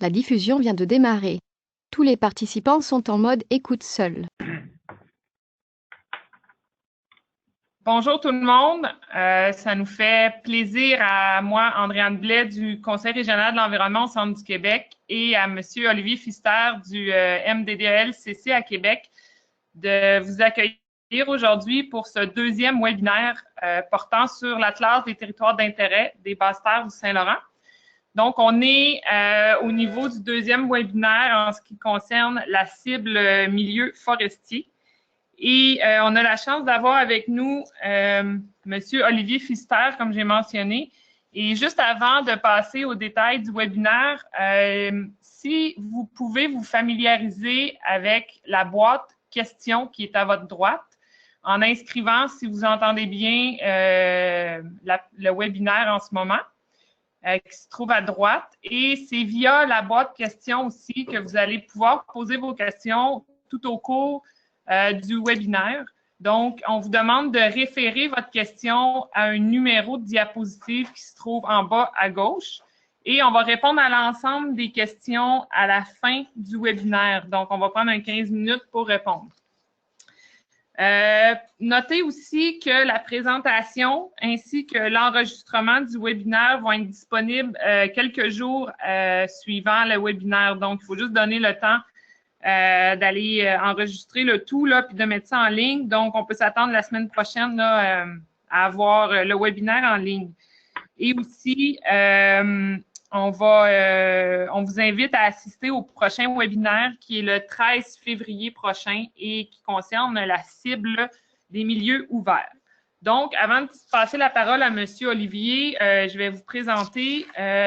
La diffusion vient de démarrer. Tous les participants sont en mode écoute seul. Bonjour tout le monde. Ça nous fait plaisir à moi, Andréane Blais du Conseil régional de l'environnement au Centre du Québec et à Monsieur Olivier Pfister du MDDEL-CC à Québec de vous accueillir aujourd'hui pour ce deuxième webinaire portant sur l'Atlas des territoires d'intérêt des Basses-Terres du Saint-Laurent. Donc, on est au niveau du deuxième webinaire en ce qui concerne la cible milieu forestier. Et on a la chance d'avoir avec nous Monsieur Olivier Pfister, comme j'ai mentionné. Et juste avant de passer aux détails du webinaire, si vous pouvez vous familiariser avec la boîte questions qui est à votre droite, en inscrivant, si vous entendez bien, le webinaire en ce moment, qui se trouve à droite. Et c'est via la boîte questions aussi que vous allez pouvoir poser vos questions tout au cours du webinaire. Donc, on vous demande de référer votre question à un numéro de diapositive qui se trouve en bas à gauche. Et on va répondre à l'ensemble des questions à la fin du webinaire. Donc, on va prendre 15 minutes pour répondre. Notez aussi que la présentation ainsi que l'enregistrement du webinaire vont être disponibles quelques jours suivant le webinaire. Donc, il faut juste donner le temps d'aller enregistrer le tout là, puis de mettre ça en ligne. Donc, on peut s'attendre la semaine prochaine là, à avoir le webinaire en ligne. Et aussi, on vous invite à assister au prochain webinaire qui est le 13 février prochain et qui concerne la cible des milieux ouverts. Donc, avant de passer la parole à M. Olivier, je vais vous présenter.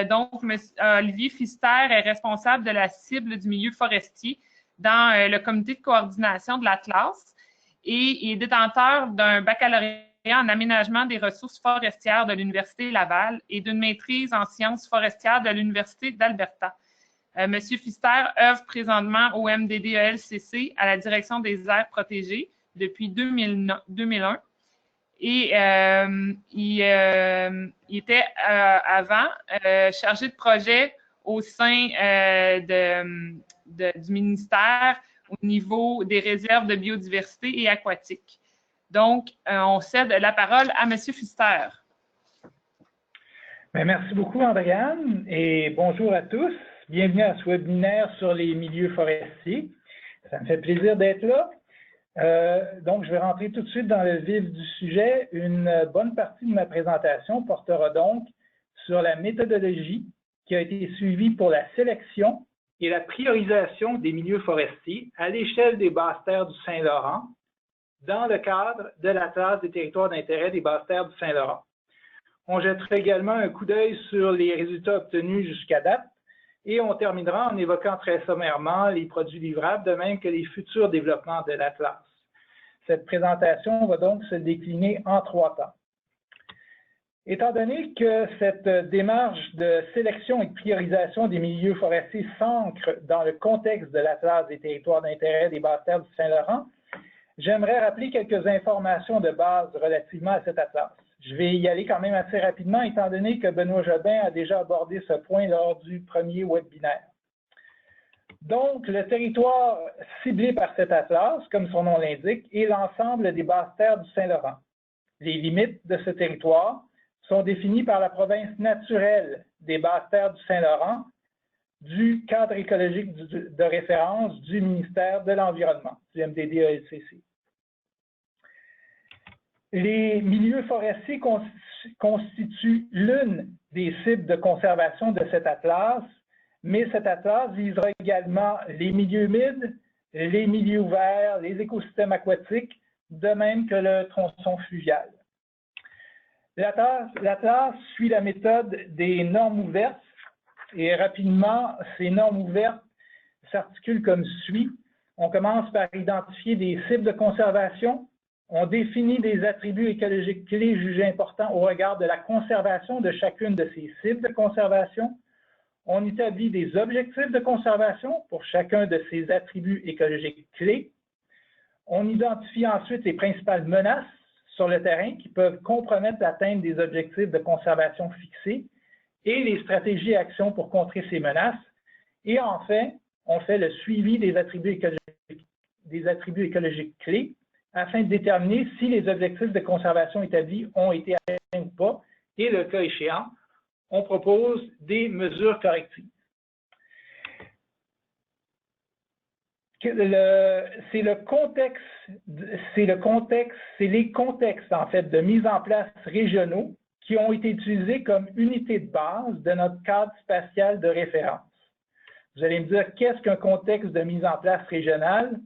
Donc, M. Olivier Pfister est responsable de la cible du milieu forestier dans le comité de coordination de l'Atlas et il est détenteur d'un baccalauréat en aménagement des ressources forestières de l'Université Laval et d'une maîtrise en sciences forestières de l'Université d'Alberta. Monsieur Pfister œuvre présentement au MDDEL-CC à la direction des aires protégées depuis 2001 et il était avant chargé de projet au sein du ministère au niveau des réserves de biodiversité et aquatique. Donc, on cède la parole à M. Pfister. Bien, merci beaucoup, Andréane, et bonjour à tous. Bienvenue à ce webinaire sur les milieux forestiers. Ça me fait plaisir d'être là. Donc, je vais rentrer tout de suite dans le vif du sujet. Une bonne partie de ma présentation portera donc sur la méthodologie qui a été suivie pour la sélection et la priorisation des milieux forestiers à l'échelle des Basses-Terres du Saint-Laurent dans le cadre de l'Atlas des territoires d'intérêt des Basses-Terres du Saint-Laurent. On jettera également un coup d'œil sur les résultats obtenus jusqu'à date et on terminera en évoquant très sommairement les produits livrables, de même que les futurs développements de l'Atlas. Cette présentation va donc se décliner en 3 temps. Étant donné que cette démarche de sélection et de priorisation des milieux forestiers s'ancre dans le contexte de l'Atlas des territoires d'intérêt des Basses-Terres du Saint-Laurent, j'aimerais rappeler quelques informations de base relativement à cet atlas. Je vais y aller quand même assez rapidement, étant donné que Benoît Jobin a déjà abordé ce point lors du premier webinaire. Donc, le territoire ciblé par cet atlas, comme son nom l'indique, est l'ensemble des Basses-Terres du Saint-Laurent. Les limites de ce territoire sont définies par la province naturelle des Basses-Terres du Saint-Laurent, du cadre écologique de référence du ministère de l'Environnement, du MDDEL-CC. Les milieux forestiers constituent l'une des cibles de conservation de cet atlas, mais cet atlas visera également les milieux humides, les milieux ouverts, les écosystèmes aquatiques, de même que le tronçon fluvial. L'atlas suit la méthode des normes ouvertes et rapidement, ces normes ouvertes s'articulent comme suit. On commence par identifier des cibles de conservation. On définit des attributs écologiques clés jugés importants au regard de la conservation de chacune de ces cibles de conservation. On établit des objectifs de conservation pour chacun de ces attributs écologiques clés. On identifie ensuite les principales menaces sur le terrain qui peuvent compromettre l'atteinte des objectifs de conservation fixés et les stratégies et actions pour contrer ces menaces. Et enfin, on fait le suivi des attributs écologiques clés afin de déterminer si les objectifs de conservation établis ont été atteints ou pas. Et le cas échéant, on propose des mesures correctives. C'est les contextes en fait de mise en place régionaux qui ont été utilisés comme unité de base de notre cadre spatial de référence. Vous allez me dire, qu'est-ce qu'un contexte de mise en place régionale?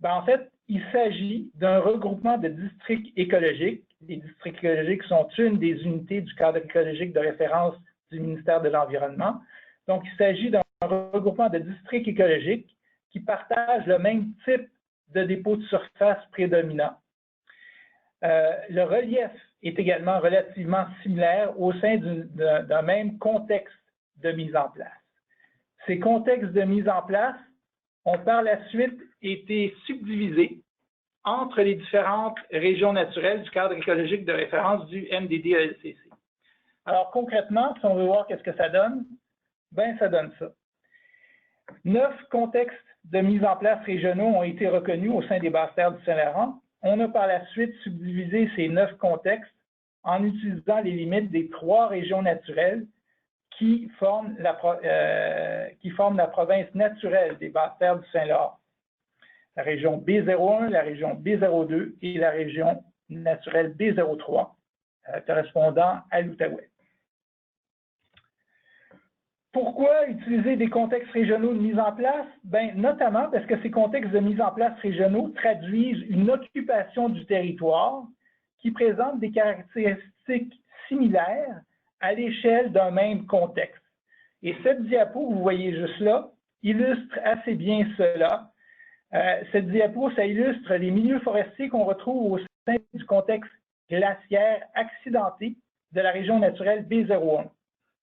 Ben, en fait, il s'agit d'un regroupement de districts écologiques. Les districts écologiques sont une des unités du cadre écologique de référence du ministère de l'Environnement. Donc, il s'agit d'un regroupement de districts écologiques qui partagent le même type de dépôt de surface prédominant. Le relief est également relativement similaire au sein d'un même contexte de mise en place. Ces contextes de mise en place ont par la suite été subdivisés entre les différentes régions naturelles du cadre écologique de référence du MDD-ELCC. Alors concrètement, si on veut voir qu'est-ce que ça donne, ben ça donne ça. 9 contextes de mise en place régionaux ont été reconnus au sein des basses-terres du Saint-Laurent. On a par la suite subdivisé ces 9 contextes en utilisant les limites des 3 régions naturelles qui forment la province naturelle des basses-terres du Saint-Laurent. La région B01, la région B02 et la région naturelle B03, correspondant à l'Outaouais. Pourquoi utiliser des contextes régionaux de mise en place? Bien, notamment parce que ces contextes de mise en place régionaux traduisent une occupation du territoire qui présente des caractéristiques similaires à l'échelle d'un même contexte. Et cette diapo, vous voyez juste là, illustre assez bien cela. Cette diapo, ça illustre les milieux forestiers qu'on retrouve au sein du contexte glaciaire accidenté de la région naturelle B01.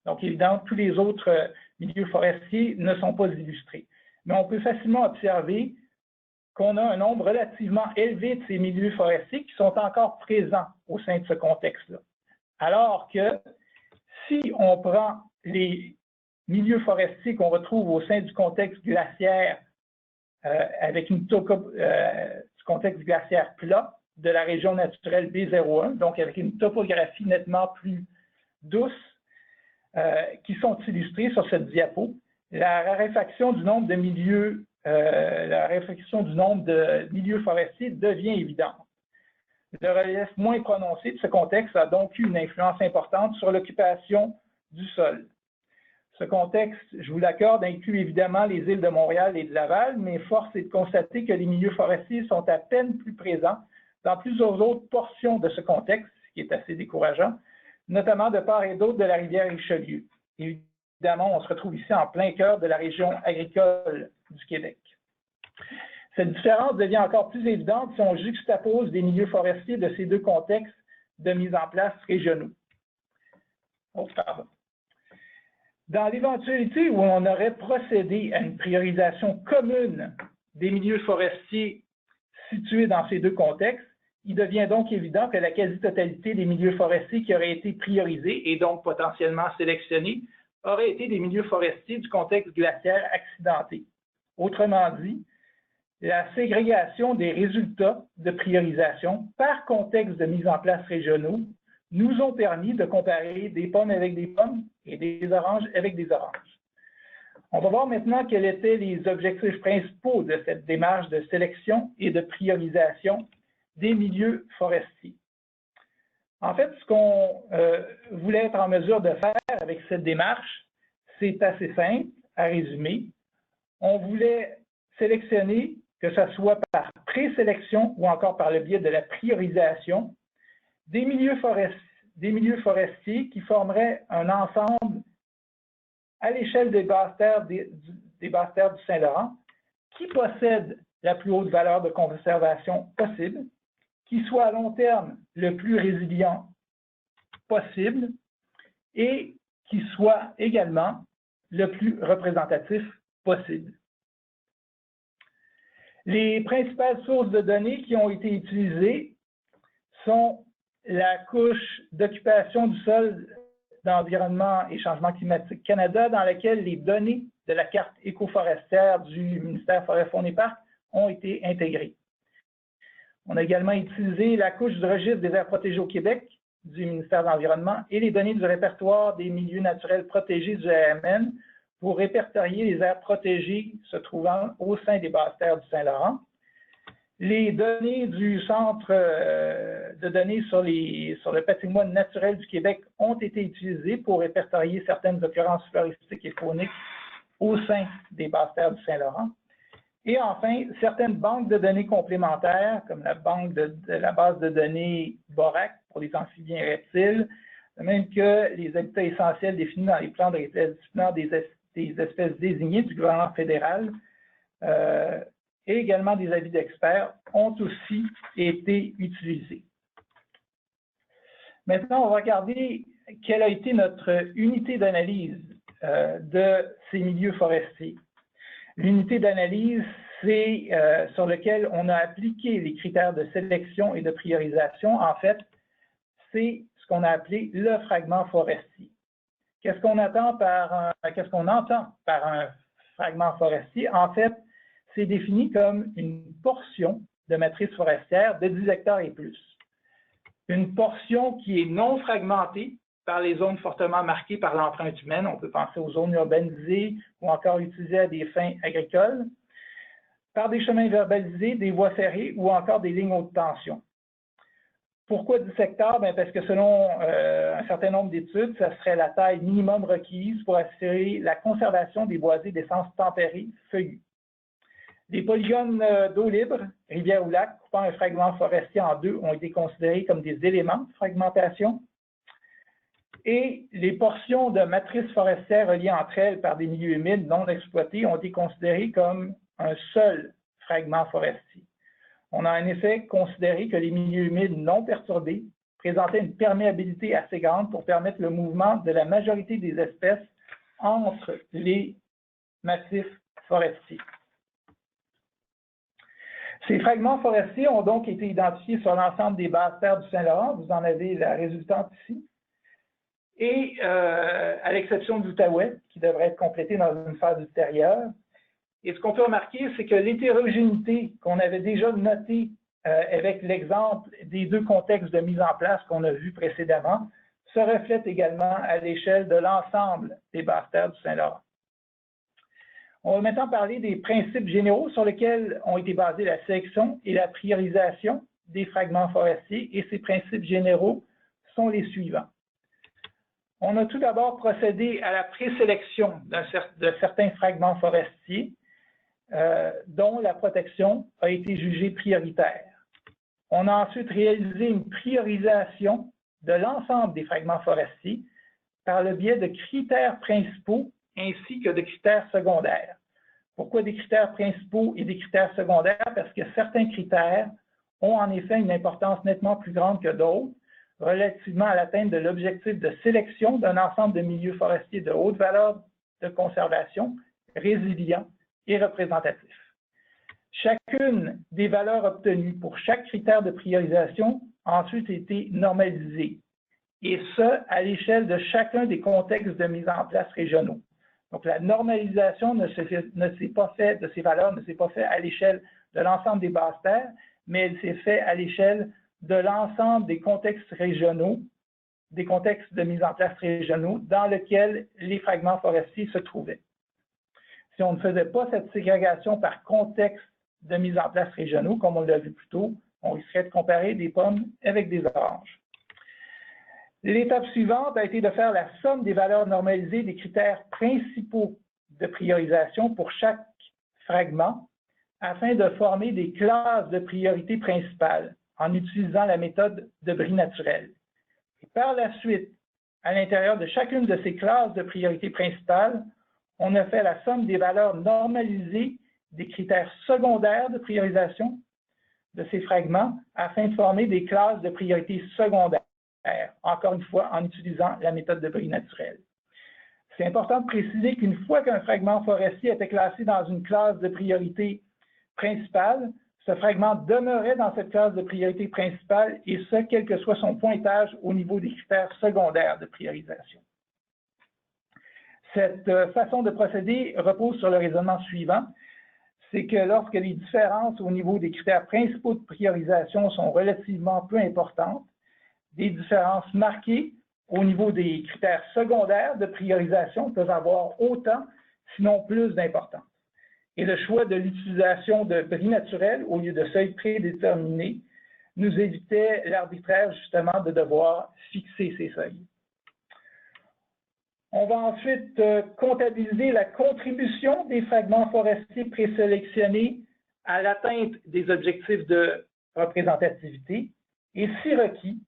Donc, évidemment, tous les autres milieux forestiers ne sont pas illustrés. Mais on peut facilement observer qu'on a un nombre relativement élevé de ces milieux forestiers qui sont encore présents au sein de ce contexte-là. Alors que si on prend les milieux forestiers qu'on retrouve au sein du contexte glaciaire avec du contexte glaciaire plat de la région naturelle B01, donc avec une topographie nettement plus douce, qui sont illustrés sur cette diapo, la raréfaction du nombre de milieux, forestiers devient évidente. Le relief moins prononcé de ce contexte a donc eu une influence importante sur l'occupation du sol. Ce contexte, je vous l'accorde, inclut évidemment les îles de Montréal et de Laval, mais force est de constater que les milieux forestiers sont à peine plus présents dans plusieurs autres portions de ce contexte, ce qui est assez décourageant, notamment de part et d'autre de la rivière Richelieu. Évidemment, on se retrouve ici en plein cœur de la région agricole du Québec. Cette différence devient encore plus évidente si on juxtapose des milieux forestiers de ces deux contextes de mise en place régionaux. Oh, pardon. Dans l'éventualité où on aurait procédé à une priorisation commune des milieux forestiers situés dans ces deux contextes, il devient donc évident que la quasi-totalité des milieux forestiers qui auraient été priorisés et donc potentiellement sélectionnés auraient été des milieux forestiers du contexte glaciaire accidenté. Autrement dit, la ségrégation des résultats de priorisation par contexte de mise en place régionaux nous ont permis de comparer des pommes avec des pommes et des oranges avec des oranges. On va voir maintenant quels étaient les objectifs principaux de cette démarche de sélection et de priorisation des milieux forestiers. En fait, ce qu'on voulait être en mesure de faire avec cette démarche, c'est assez simple à résumer. On voulait sélectionner, que ce soit par présélection ou encore par le biais de la priorisation, des milieux forestiers qui formeraient un ensemble à l'échelle des basses-terres du Saint-Laurent qui possèdent la plus haute valeur de conservation possible, qui soit à long terme le plus résilient possible et qui soit également le plus représentatif possible. Les principales sources de données qui ont été utilisées sont la couche d'occupation du sol d'Environnement et Changement climatique Canada, dans laquelle les données de la carte écoforestière du ministère Forêt, Faune et Parcs ont été intégrées. On a également utilisé la couche du registre des aires protégées au Québec du ministère de l'Environnement et les données du répertoire des milieux naturels protégés du AMN pour répertorier les aires protégées se trouvant au sein des basses terres du Saint-Laurent. Les données du Centre de données sur le patrimoine naturel du Québec ont été utilisées pour répertorier certaines occurrences floristiques et fauniques au sein des basses terres du Saint-Laurent. Et enfin, certaines banques de données complémentaires, comme la banque la base de données BORAC pour les amphibiens et reptiles, de même que les habitats essentiels définis dans les plans de rétablissement des espèces désignées du gouvernement fédéral, et également des avis d'experts ont aussi été utilisés. Maintenant, on va regarder quelle a été notre unité d'analyse de ces milieux forestiers. L'unité d'analyse, c'est sur lequel on a appliqué les critères de sélection et de priorisation. En fait, c'est ce qu'on a appelé le fragment forestier. Qu'est-ce qu'on entend par un fragment forestier? En fait, c'est défini comme une portion de matrice forestière de 10 hectares et plus. Une portion qui est non fragmentée par les zones fortement marquées par l'empreinte humaine. On peut penser aux zones urbanisées ou encore utilisées à des fins agricoles, par des chemins verbalisés, des voies ferrées ou encore des lignes haute tension. Pourquoi 10 hectares? Bien, parce que selon un certain nombre d'études, ça serait la taille minimum requise pour assurer la conservation des boisés d'essence tempérée feuillus. Les polygones d'eau libre, rivière ou lac, coupant un fragment forestier en deux, ont été considérés comme des éléments de fragmentation. Et les portions de matrices forestières reliées entre elles par des milieux humides non exploités ont été considérées comme un seul fragment forestier. On a en effet considéré que les milieux humides non perturbés présentaient une perméabilité assez grande pour permettre le mouvement de la majorité des espèces entre les massifs forestiers. Ces fragments forestiers ont donc été identifiés sur l'ensemble des basses terres du Saint-Laurent. Vous en avez la résultante ici. Et à l'exception de l'Outaouais, qui devrait être complété dans une phase ultérieure. Et ce qu'on peut remarquer, c'est que l'hétérogénéité qu'on avait déjà notée avec l'exemple des deux contextes de mise en place qu'on a vus précédemment se reflète également à l'échelle de l'ensemble des basses terres du Saint-Laurent. On va maintenant parler des principes généraux sur lesquels ont été basés la sélection et la priorisation des fragments forestiers, et ces principes généraux sont les suivants. On a tout d'abord procédé à la présélection de certains fragments forestiers dont la protection a été jugée prioritaire. On a ensuite réalisé une priorisation de l'ensemble des fragments forestiers par le biais de critères principaux ainsi que de critères secondaires. Pourquoi des critères principaux et des critères secondaires? Parce que certains critères ont en effet une importance nettement plus grande que d'autres relativement à l'atteinte de l'objectif de sélection d'un ensemble de milieux forestiers de haute valeur de conservation, résilients et représentatifs. Chacune des valeurs obtenues pour chaque critère de priorisation a ensuite été normalisée, et ce, à l'échelle de chacun des contextes de mise en place régionaux. Donc, la normalisation de ces valeurs ne s'est pas faite à l'échelle de l'ensemble des basses terres, mais elle s'est faite à l'échelle de l'ensemble des contextes régionaux, des contextes de mise en place régionaux dans lesquels les fragments forestiers se trouvaient. Si on ne faisait pas cette ségrégation par contexte de mise en place régionaux, comme on l'a vu plus tôt, on risquerait de comparer des pommes avec des oranges. L'étape suivante a été de faire la somme des valeurs normalisées des critères principaux de priorisation pour chaque fragment afin de former des classes de priorité principales en utilisant la méthode de bris naturel. Et par la suite, à l'intérieur de chacune de ces classes de priorité principales, on a fait la somme des valeurs normalisées des critères secondaires de priorisation de ces fragments afin de former des classes de priorité secondaires, encore une fois en utilisant la méthode de bris naturel. C'est important de préciser qu'une fois qu'un fragment forestier était classé dans une classe de priorité principale, ce fragment demeurait dans cette classe de priorité principale, et ce, quel que soit son pointage au niveau des critères secondaires de priorisation. Cette façon de procéder repose sur le raisonnement suivant, c'est que lorsque les différences au niveau des critères principaux de priorisation sont relativement peu importantes, des différences marquées au niveau des critères secondaires de priorisation peuvent avoir autant, sinon plus d'importance. Et le choix de l'utilisation de bris naturels au lieu de seuils prédéterminés nous évitait l'arbitraire justement de devoir fixer ces seuils. On va ensuite comptabiliser la contribution des fragments forestiers présélectionnés à l'atteinte des objectifs de représentativité. Et si requis,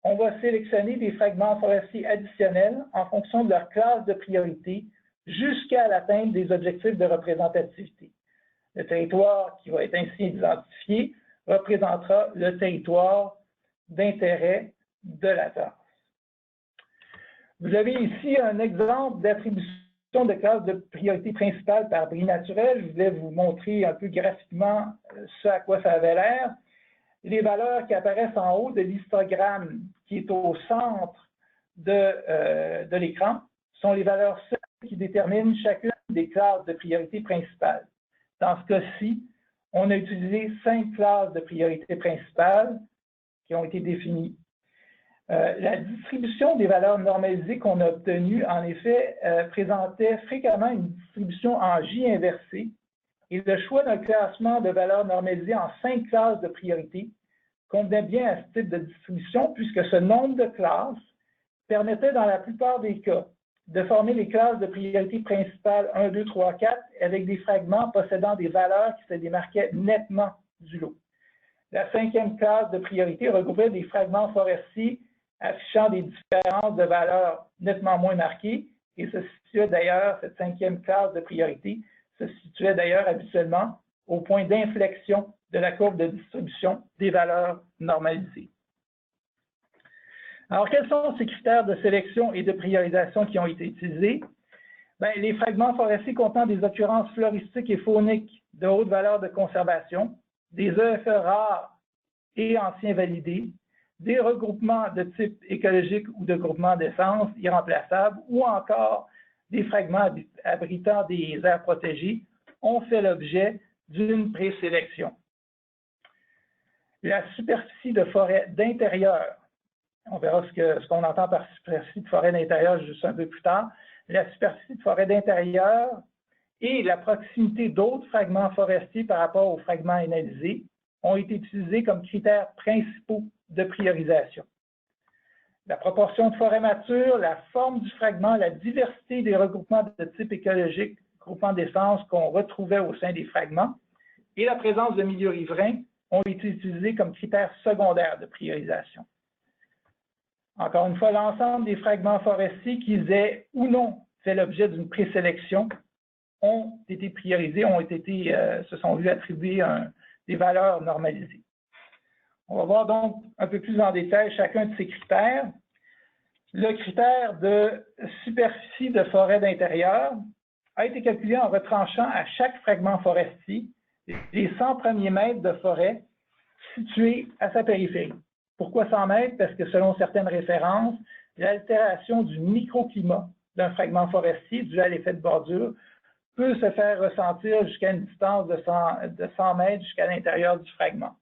on va sélectionner des fragments forestiers additionnels en fonction de leur classe de priorité jusqu'à l'atteinte des objectifs de représentativité. Le territoire qui va être ainsi identifié représentera le territoire d'intérêt de la tasse. Vous avez ici un exemple d'attribution de classe de priorité principale par bris naturel. Je voulais vous montrer un peu graphiquement ce à quoi ça avait l'air. Les valeurs qui apparaissent en haut de l'histogramme qui est au centre de l'écran sont les valeurs seules qui déterminent chacune des classes de priorité principale. Dans ce cas-ci, on a utilisé 5 classes de priorité principale qui ont été définies. La distribution des valeurs normalisées qu'on a obtenues, en effet, présentait fréquemment une distribution en J inversée, et le choix d'un classement de valeurs normalisées en 5 classes de priorité convenait bien à ce type de distribution, puisque ce nombre de classes permettait, dans la plupart des cas, de former les classes de priorité principale 1, 2, 3, 4 avec des fragments possédant des valeurs qui se démarquaient nettement du lot. La 5e classe de priorité regroupait des fragments forestiers affichant des différences de valeurs nettement moins marquées, et se situait d'ailleurs, cette 5e classe de priorité, se situait d'ailleurs habituellement au point d'inflexion de la courbe de distribution des valeurs normalisées. Alors, quels sont ces critères de sélection et de priorisation qui ont été utilisés? Bien, les fragments forestiers contenant des occurrences floristiques et fauniques de haute valeur de conservation, des EFE rares et anciens validés, des regroupements de type écologique ou de groupements d'essence irremplaçables, ou encore des fragments abritant des aires protégées, ont fait l'objet d'une présélection. La superficie de forêt d'intérieur, on verra ce qu'on entend par superficie de forêt d'intérieur juste un peu plus tard, la superficie de forêt d'intérieur et la proximité d'autres fragments forestiers par rapport aux fragments analysés ont été utilisés comme critères principaux de priorisation. La proportion de forêt mature, la forme du fragment, la diversité des regroupements de type écologique, groupements d'essence qu'on retrouvait au sein des fragments, et la présence de milieux riverains ont été utilisés comme critères secondaires de priorisation. Encore une fois, l'ensemble des fragments forestiers qui aient ou non fait l'objet d'une présélection ont été priorisés, se sont vus attribuer des valeurs normalisées. On va voir donc un peu plus en détail chacun de ces critères. Le critère de superficie de forêt d'intérieur a été calculé en retranchant à chaque fragment forestier les 100 premiers mètres de forêt situés à sa périphérie. Pourquoi 100 mètres? Parce que selon certaines références, l'altération du microclimat d'un fragment forestier dû à l'effet de bordure peut se faire ressentir jusqu'à une distance de 100 mètres jusqu'à l'intérieur du fragment.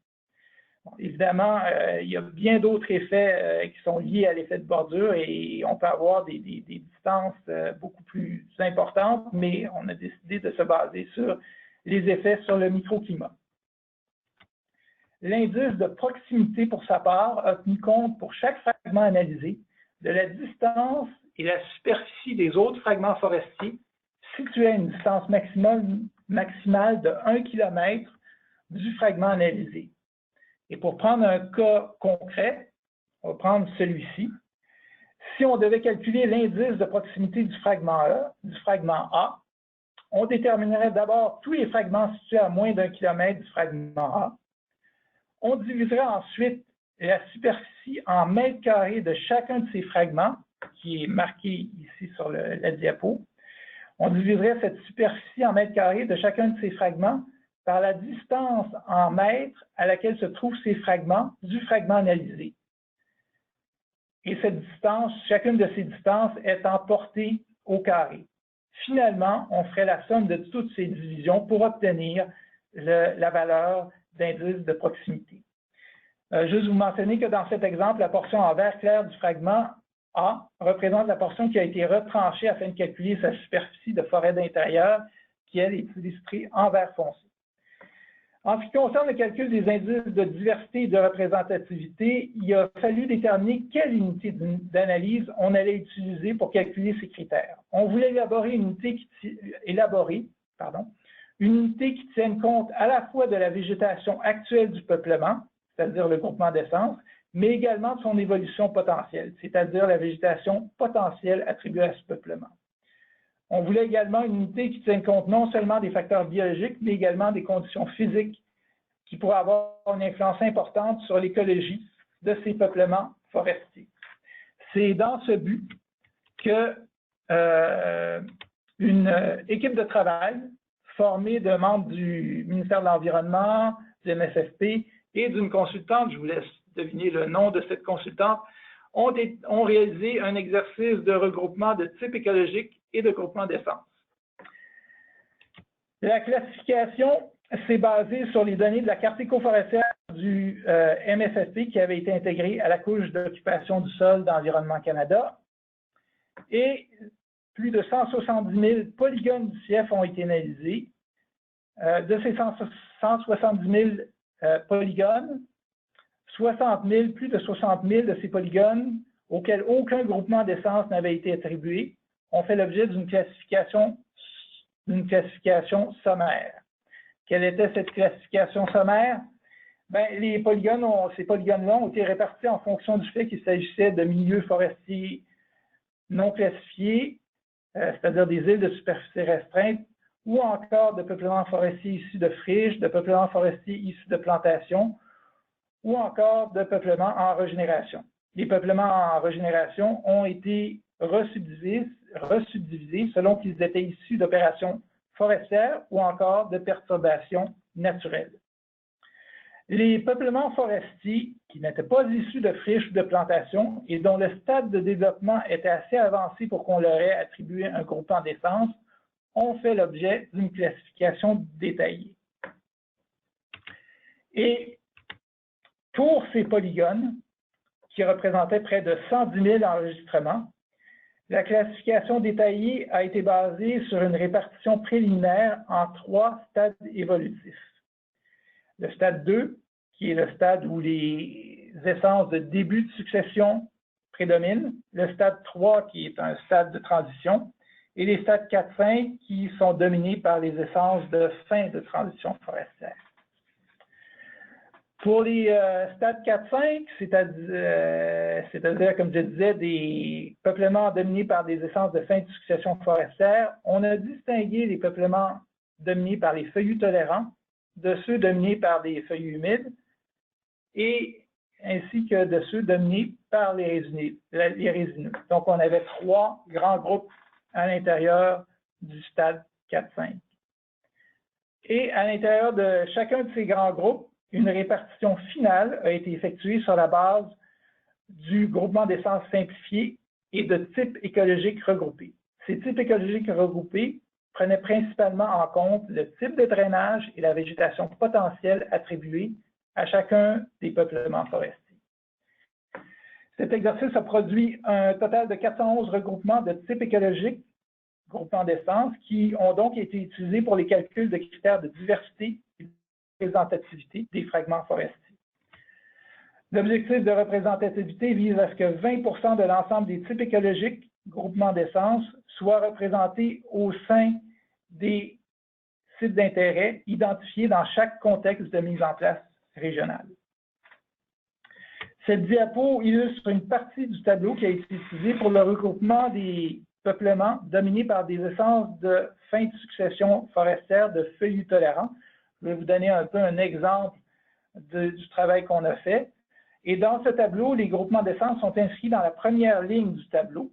Bon, évidemment, il y a bien d'autres effets qui sont liés à l'effet de bordure et on peut avoir des distances beaucoup plus importantes, mais on a décidé de se baser sur les effets sur le microclimat. L'indice de proximité, pour sa part, a tenu compte pour chaque fragment analysé de la distance et la superficie des autres fragments forestiers situés à une distance maximale de 1 km du fragment analysé. Et pour prendre un cas concret, on va prendre celui-ci. Si on devait calculer l'indice de proximité du fragment A, on déterminerait d'abord tous les fragments situés à moins d'1 km du fragment A. On diviserait ensuite la superficie en mètres carrés de chacun de ces fragments, qui est marqué ici sur la diapo. On diviserait cette superficie en mètres carrés de chacun de ces fragments par la distance en mètres à laquelle se trouvent ces fragments du fragment analysé. Et cette distance, chacune de ces distances étant portée au carré. Finalement, on ferait la somme de toutes ces divisions pour obtenir la valeur d'indice de proximité. Juste vous mentionner que dans cet exemple, la portion en vert clair du fragment A représente la portion qui a été retranchée afin de calculer sa superficie de forêt d'intérieur, qui, elle, est illustrée en vert foncé. En ce qui concerne le calcul des indices de diversité et de représentativité, il a fallu déterminer quelle unité d'analyse on allait utiliser pour calculer ces critères. On voulait élaborer une unité qui tienne compte à la fois de la végétation actuelle du peuplement, c'est-à-dire le groupement d'essence, mais également de son évolution potentielle, c'est-à-dire la végétation potentielle attribuée à ce peuplement. On voulait également une unité qui tienne compte non seulement des facteurs biologiques, mais également des conditions physiques qui pourraient avoir une influence importante sur l'écologie de ces peuplements forestiers. C'est dans ce but que une équipe de travail formée de membres du ministère de l'Environnement, du MSFP et d'une consultante, je vous laisse deviner le nom de cette consultante, ont réalisé un exercice de regroupement de type écologique et de groupement d'essence. La classification s'est basée sur les données de la carte écoforestière du MSFP qui avait été intégrée à la couche d'occupation du sol d'Environnement Canada. Et plus de 170 000 polygones du CIEF ont été analysés. De ces 170 000 polygones, plus de 60 000 de ces polygones auxquels aucun groupement d'essence n'avait été attribué ont fait l'objet d'une classification sommaire. Quelle était cette classification sommaire? Ces polygones-là ont été répartis en fonction du fait qu'il s'agissait de milieux forestiers non classifiés, c'est-à-dire des îles de superficie restreinte, ou encore de peuplements forestiers issus de friches, de peuplements forestiers issus de plantations, ou encore de peuplements en régénération. Les peuplements en régénération ont été resubdivisés selon qu'ils étaient issus d'opérations forestières ou encore de perturbations naturelles. Les peuplements forestiers qui n'étaient pas issus de friches ou de plantations et dont le stade de développement était assez avancé pour qu'on leur ait attribué un groupement d'essence ont fait l'objet d'une classification détaillée. Et pour ces polygones, qui représentaient près de 110 000 enregistrements, la classification détaillée a été basée sur une répartition préliminaire en 3 stades évolutifs. Le stade 2, qui est le stade où les essences de début de succession prédominent, le stade 3, qui est un stade de transition, et les stades 4-5, qui sont dominés par les essences de fin de transition forestière. Pour les stades 4-5, c'est-à-dire, comme je disais, des peuplements dominés par des essences de fin de succession forestière, on a distingué les peuplements dominés par les feuillus tolérants de ceux dominés par des feuillus humides, et ainsi que de ceux dominés par les résineux. Donc, on avait 3 grands groupes à l'intérieur du stade 4-5. Et à l'intérieur de chacun de ces grands groupes, une répartition finale a été effectuée sur la base du groupement d'essence simplifié et de types écologiques regroupés. Ces types écologiques regroupés prenaient principalement en compte le type de drainage et la végétation potentielle attribuée à chacun des peuplements forestiers. Cet exercice a produit un total de 411 regroupements de types écologiques, groupements d'essence, qui ont donc été utilisés pour les calculs de critères de diversité et de représentativité des fragments forestiers. L'objectif de représentativité vise à ce que 20% de l'ensemble des types écologiques, groupements d'essence, soient représentés au sein des sites d'intérêt identifiés dans chaque contexte de mise en place régionale. Cette diapo illustre une partie du tableau qui a été utilisé pour le regroupement des peuplements dominés par des essences de fin de succession forestière de feuillus tolérants. Je vais vous donner un peu un exemple du travail qu'on a fait. Et dans ce tableau, les groupements d'essences sont inscrits dans la première ligne du tableau,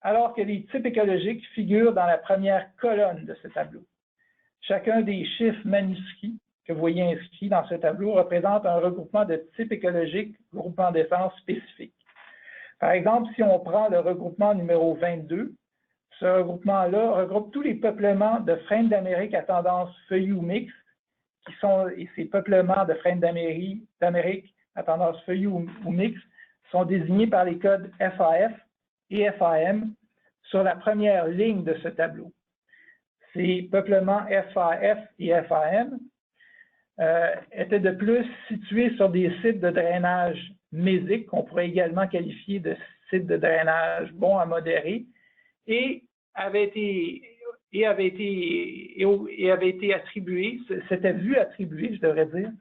alors que les types écologiques figurent dans la première colonne de ce tableau. Chacun des chiffres manuscrits que vous voyez inscrits dans ce tableau représente un regroupement de type écologique, groupement d'essence spécifique. Par exemple, si on prend le regroupement numéro 22, Ce regroupement-là regroupe tous les peuplements de frênes d'Amérique à tendance feuillue ou mixte, et ces peuplements de frênes d'Amérique à tendance feuillue ou mixte sont désignés par les codes FAF et FAM sur la première ligne de ce tableau. Ces peuplements FAF et FAM étaient de plus situés sur des sites de drainage mésique, qu'on pourrait également qualifier de sites de drainage bons à modérés, et avait été attribué, s'était vu attribuer, je devrais dire,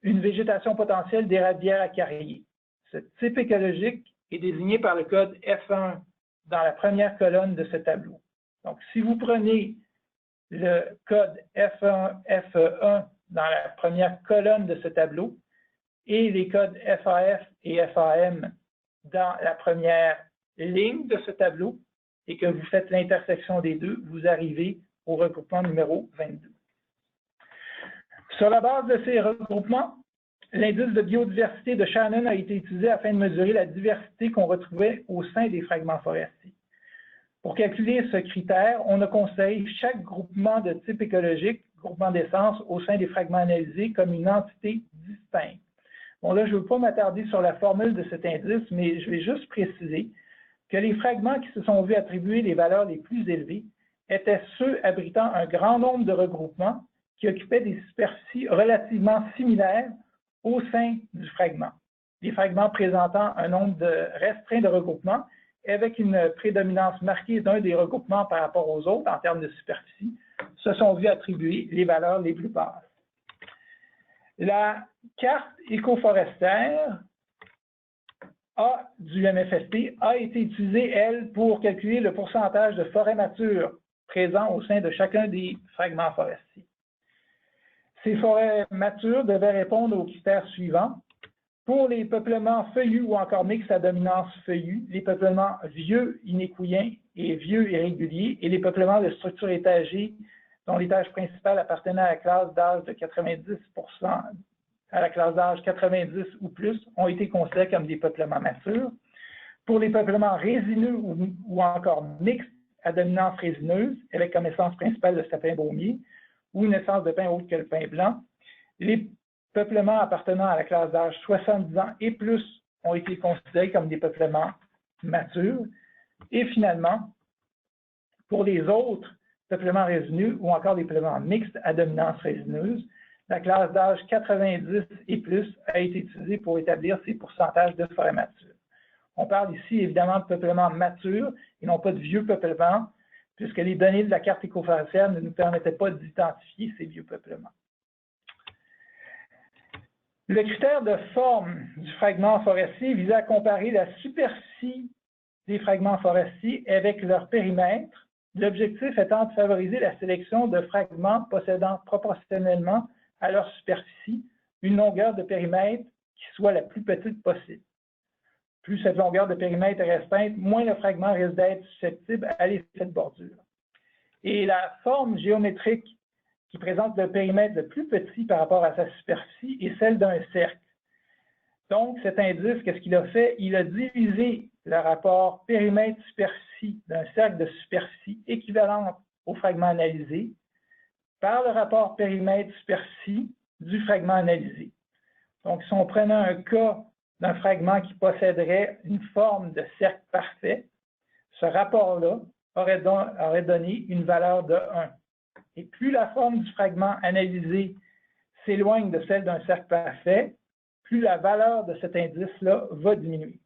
une végétation potentielle d'érablière à carrier. Ce type écologique est désigné par le code F1 dans la première colonne de ce tableau. Donc, si vous prenez le code F1 dans la première colonne de ce tableau et les codes FAF et FAM dans la première ligne de ce tableau, et que vous faites l'intersection des deux, vous arrivez au regroupement numéro 22. Sur la base de ces regroupements, l'indice de biodiversité de Shannon a été utilisé afin de mesurer la diversité qu'on retrouvait au sein des fragments forestiers. Pour calculer ce critère, on a considéré chaque groupement de type écologique, groupement d'essence, au sein des fragments analysés comme une entité distincte. Bon, là, je ne veux pas m'attarder sur la formule de cet indice, mais je vais juste préciser que les fragments qui se sont vus attribuer les valeurs les plus élevées étaient ceux abritant un grand nombre de regroupements qui occupaient des superficies relativement similaires au sein du fragment. Les fragments présentant un nombre restreint de regroupements avec une prédominance marquée d'un des regroupements par rapport aux autres en termes de superficie se sont vus attribuer les valeurs les plus basses. La carte écoforestière du MFSP a été utilisée, elle, pour calculer le pourcentage de forêts matures présents au sein de chacun des fragments forestiers. Ces forêts matures devaient répondre aux critères suivants. Pour les peuplements feuillus ou encore mixtes à dominance feuillue, les peuplements vieux inéquoyens et vieux irréguliers et les peuplements de structure étagée dont l'étage principal appartenait à la classe d'âge de 90%, à la classe d'âge 90 ou plus, ont été considérés comme des peuplements matures. Pour les peuplements résineux ou encore mixtes à dominance résineuse, avec comme essence principale le sapin baumier, ou une essence de pin autre que le pin blanc, les peuplements appartenant à la classe d'âge 70 ans et plus ont été considérés comme des peuplements matures. Et finalement, pour les autres peuplements résineux ou encore des peuplements mixtes à dominance résineuse, la classe d'âge 90 et plus a été utilisée pour établir ces pourcentages de forêts matures. On parle ici évidemment de peuplements matures et non pas de vieux peuplements, puisque les données de la carte écoforestière ne nous permettaient pas d'identifier ces vieux peuplements. Le critère de forme du fragment forestier visait à comparer la superficie des fragments forestiers avec leur périmètre, l'objectif étant de favoriser la sélection de fragments possédant proportionnellement à leur superficie une longueur de périmètre qui soit la plus petite possible. Plus cette longueur de périmètre est restreinte, moins le fragment risque d'être susceptible à l'effet de bordure. Et la forme géométrique qui présente le périmètre le plus petit par rapport à sa superficie est celle d'un cercle. Donc, cet indice, qu'est-ce qu'il a fait? Il a divisé le rapport périmètre-superficie d'un cercle de superficie équivalente au fragment analysé par le rapport périmètre-superficie du fragment analysé. Donc, si on prenait un cas d'un fragment qui posséderait une forme de cercle parfait, ce rapport-là aurait donné une valeur de 1. Et plus la forme du fragment analysé s'éloigne de celle d'un cercle parfait, plus la valeur de cet indice-là va diminuer.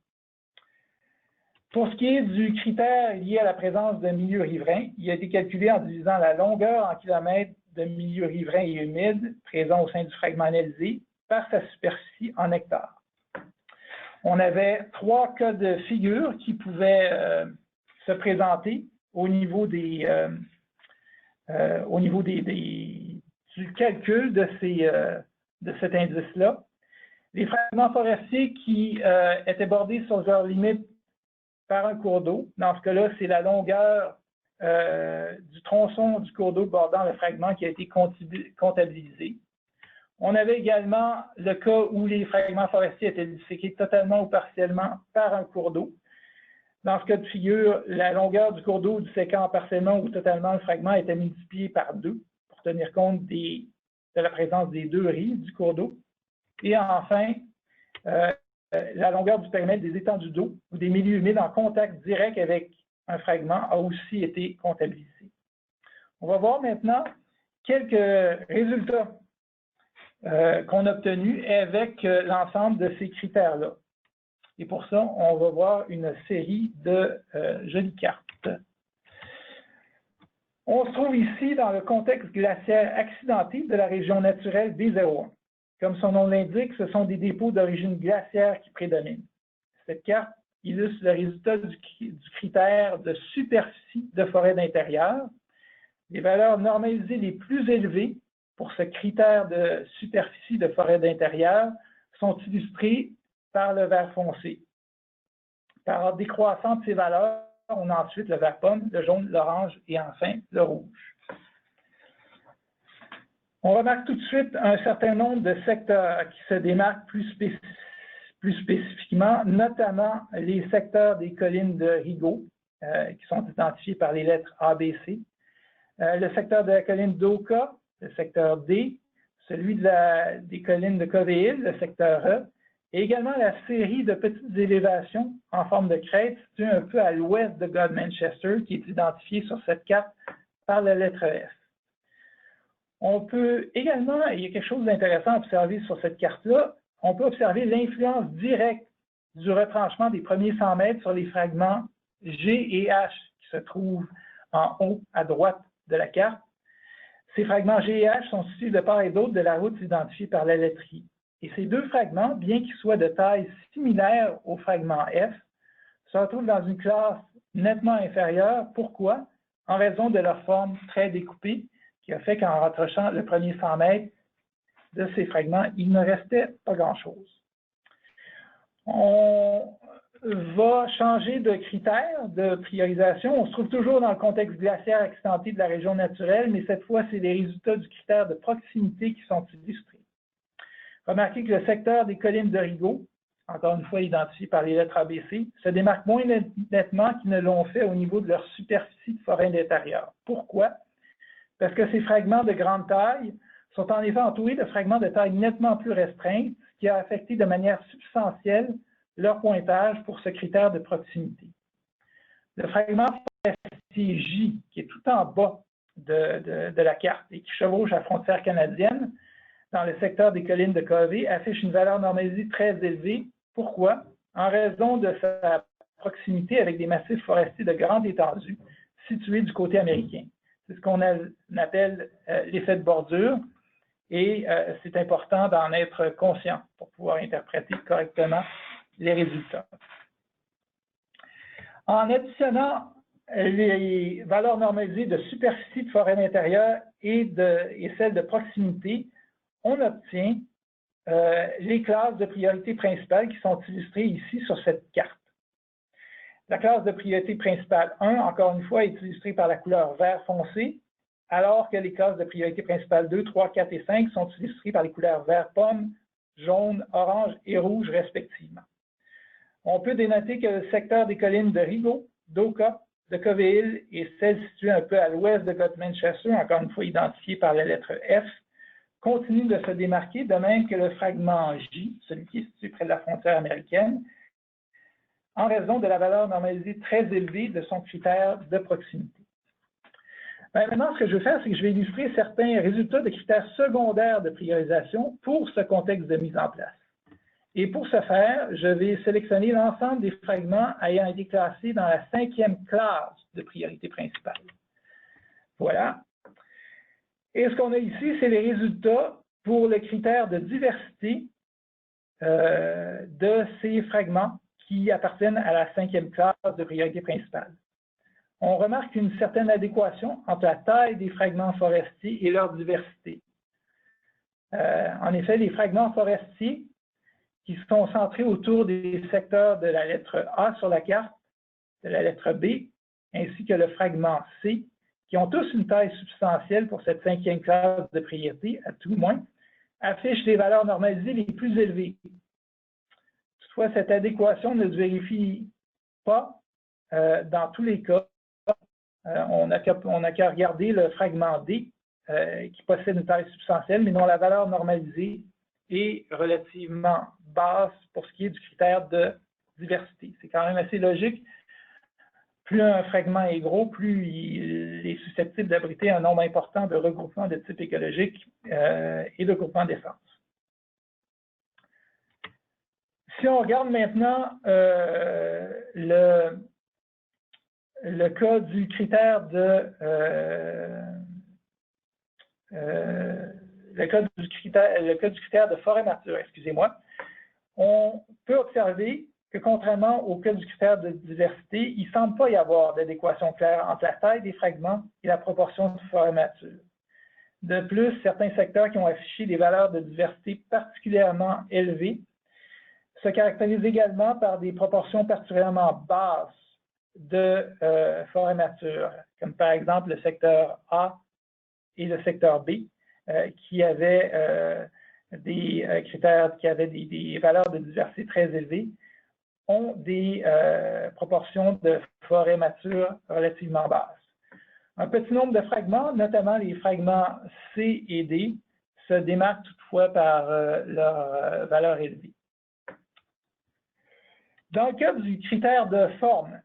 Pour ce qui est du critère lié à la présence de milieux riverains, il a été calculé en divisant la longueur en kilomètres de milieux riverains et humides présents au sein du fragment analysé par sa superficie en hectares. On avait 3 cas de figure qui pouvaient se présenter au niveau du calcul de cet indice-là. Les fragments forestiers qui étaient bordés sur leur limite par un cours d'eau. Dans ce cas-là, c'est la longueur du tronçon du cours d'eau bordant le fragment qui a été comptabilisé. On avait également le cas où les fragments forestiers étaient disséqués totalement ou partiellement par un cours d'eau. Dans ce cas de figure, la longueur du cours d'eau du séquent partiellement ou totalement le fragment était multipliée par 2 pour tenir compte de la présence des deux rives du cours d'eau. Et enfin, la longueur du périmètre des étendues d'eau ou des milieux humides en contact direct avec un fragment a aussi été comptabilisé. On va voir maintenant quelques résultats qu'on a obtenus avec l'ensemble de ces critères-là. Et pour ça, on va voir une série de jolies cartes. On se trouve ici dans le contexte glaciaire accidenté de la région naturelle B01. Comme son nom l'indique, ce sont des dépôts d'origine glaciaire qui prédominent. Cette carte illustre le résultat du critère de superficie de forêt d'intérieur. Les valeurs normalisées les plus élevées pour ce critère de superficie de forêt d'intérieur sont illustrées par le vert foncé. Par ordre décroissant de ces valeurs, on a ensuite le vert pomme, le jaune, l'orange et enfin le rouge. On remarque tout de suite un certain nombre de secteurs qui se démarquent plus spécifiquement, notamment les secteurs des collines de Rigaud, qui sont identifiés par les lettres A, B, C, le secteur de la colline d'Oka, le secteur D, celui des collines de Covéil, le secteur E, et également la série de petites élévations en forme de crête situées un peu à l'ouest de Godmanchester, qui est identifiée sur cette carte par la lettre F. On peut également, il y a quelque chose d'intéressant à observer sur cette carte-là, on peut observer l'influence directe du retranchement des premiers 100 mètres sur les fragments G et H qui se trouvent en haut à droite de la carte. Ces fragments G et H sont situés de part et d'autre de la route identifiée par la lettre I. Et ces deux fragments, bien qu'ils soient de taille similaire au fragment F, se retrouvent dans une classe nettement inférieure. Pourquoi? En raison de leur forme très découpée, qui a fait qu'en retranchant le premier 100 mètres de ces fragments, il ne restait pas grand-chose. On va changer de critères de priorisation. On se trouve toujours dans le contexte glaciaire accidenté de la région naturelle, mais cette fois, c'est les résultats du critère de proximité qui sont illustrés. Remarquez que le secteur des collines de Rigaud, encore une fois identifié par les lettres ABC, se démarque moins nettement qu'ils ne l'ont fait au niveau de leur superficie de forêt d'intérieur. Pourquoi? Parce que ces fragments de grande taille sont en effet entourés de fragments de taille nettement plus restreinte, ce qui a affecté de manière substantielle leur pointage pour ce critère de proximité. Le fragment forestier J, qui est tout en bas de la carte et qui chevauche la frontière canadienne, dans le secteur des collines de Covey, affiche une valeur normalisée très élevée. Pourquoi? En raison de sa proximité avec des massifs forestiers de grande étendue situés du côté américain. C'est ce qu'on appelle l'effet de bordure et c'est important d'en être conscient pour pouvoir interpréter correctement les résultats. En additionnant les valeurs normalisées de superficie de forêt d'intérieur et celles de proximité, on obtient les classes de priorité principale qui sont illustrées ici sur cette carte. La classe de priorité principale 1, encore une fois, est illustrée par la couleur vert foncé, alors que les classes de priorité principale 2, 3, 4 et 5 sont illustrées par les couleurs vert pomme, jaune, orange et rouge respectivement. On peut dénoter que le secteur des collines de Rigaud, d'Oka, de Covéil et celle située un peu à l'ouest de Godmanchester, encore une fois identifiée par la lettre F, continue de se démarquer, de même que le fragment J, celui qui est situé près de la frontière américaine, en raison de la valeur normalisée très élevée de son critère de proximité. Maintenant, ce que je vais faire, c'est que je vais illustrer certains résultats de critères secondaires de priorisation pour ce contexte de mise en place. Et pour ce faire, je vais sélectionner l'ensemble des fragments ayant été classés dans la 5e classe de priorité principale. Voilà. Et ce qu'on a ici, c'est les résultats pour le critère de diversité de ces fragments qui appartiennent à la 5e classe de priorité principale. On remarque une certaine adéquation entre la taille des fragments forestiers et leur diversité. En effet, les fragments forestiers qui sont centrés autour des secteurs de la lettre A sur la carte, de la lettre B, ainsi que le fragment C, qui ont tous une taille substantielle pour cette 5e classe de priorité, à tout le moins, affichent les valeurs normalisées les plus élevées. Toutefois, cette adéquation ne se vérifie pas dans tous les cas, on n'a qu'à regarder le fragment D, qui possède une taille substantielle, mais dont la valeur normalisée est relativement basse pour ce qui est du critère de diversité. C'est quand même assez logique. Plus un fragment est gros, plus il est susceptible d'abriter un nombre important de regroupements de type écologique et de groupements d'essence. Si on regarde maintenant le cas du critère de le cas du critère de forêt mature, excusez-moi, on peut observer que contrairement au cas du critère de diversité, il ne semble pas y avoir d'adéquation claire entre la taille des fragments et la proportion de forêt mature. De plus, certains secteurs qui ont affiché des valeurs de diversité particulièrement élevées se caractérisent également par des proportions particulièrement basses de forêt mature, comme par exemple le secteur A et le secteur B, qui avaient des critères, qui avaient des valeurs de diversité très élevées, ont des proportions de forêt mature relativement basses. Un petit nombre de fragments, notamment les fragments C et D, se démarquent toutefois par leur valeur élevée. Dans le cas du critère de forme,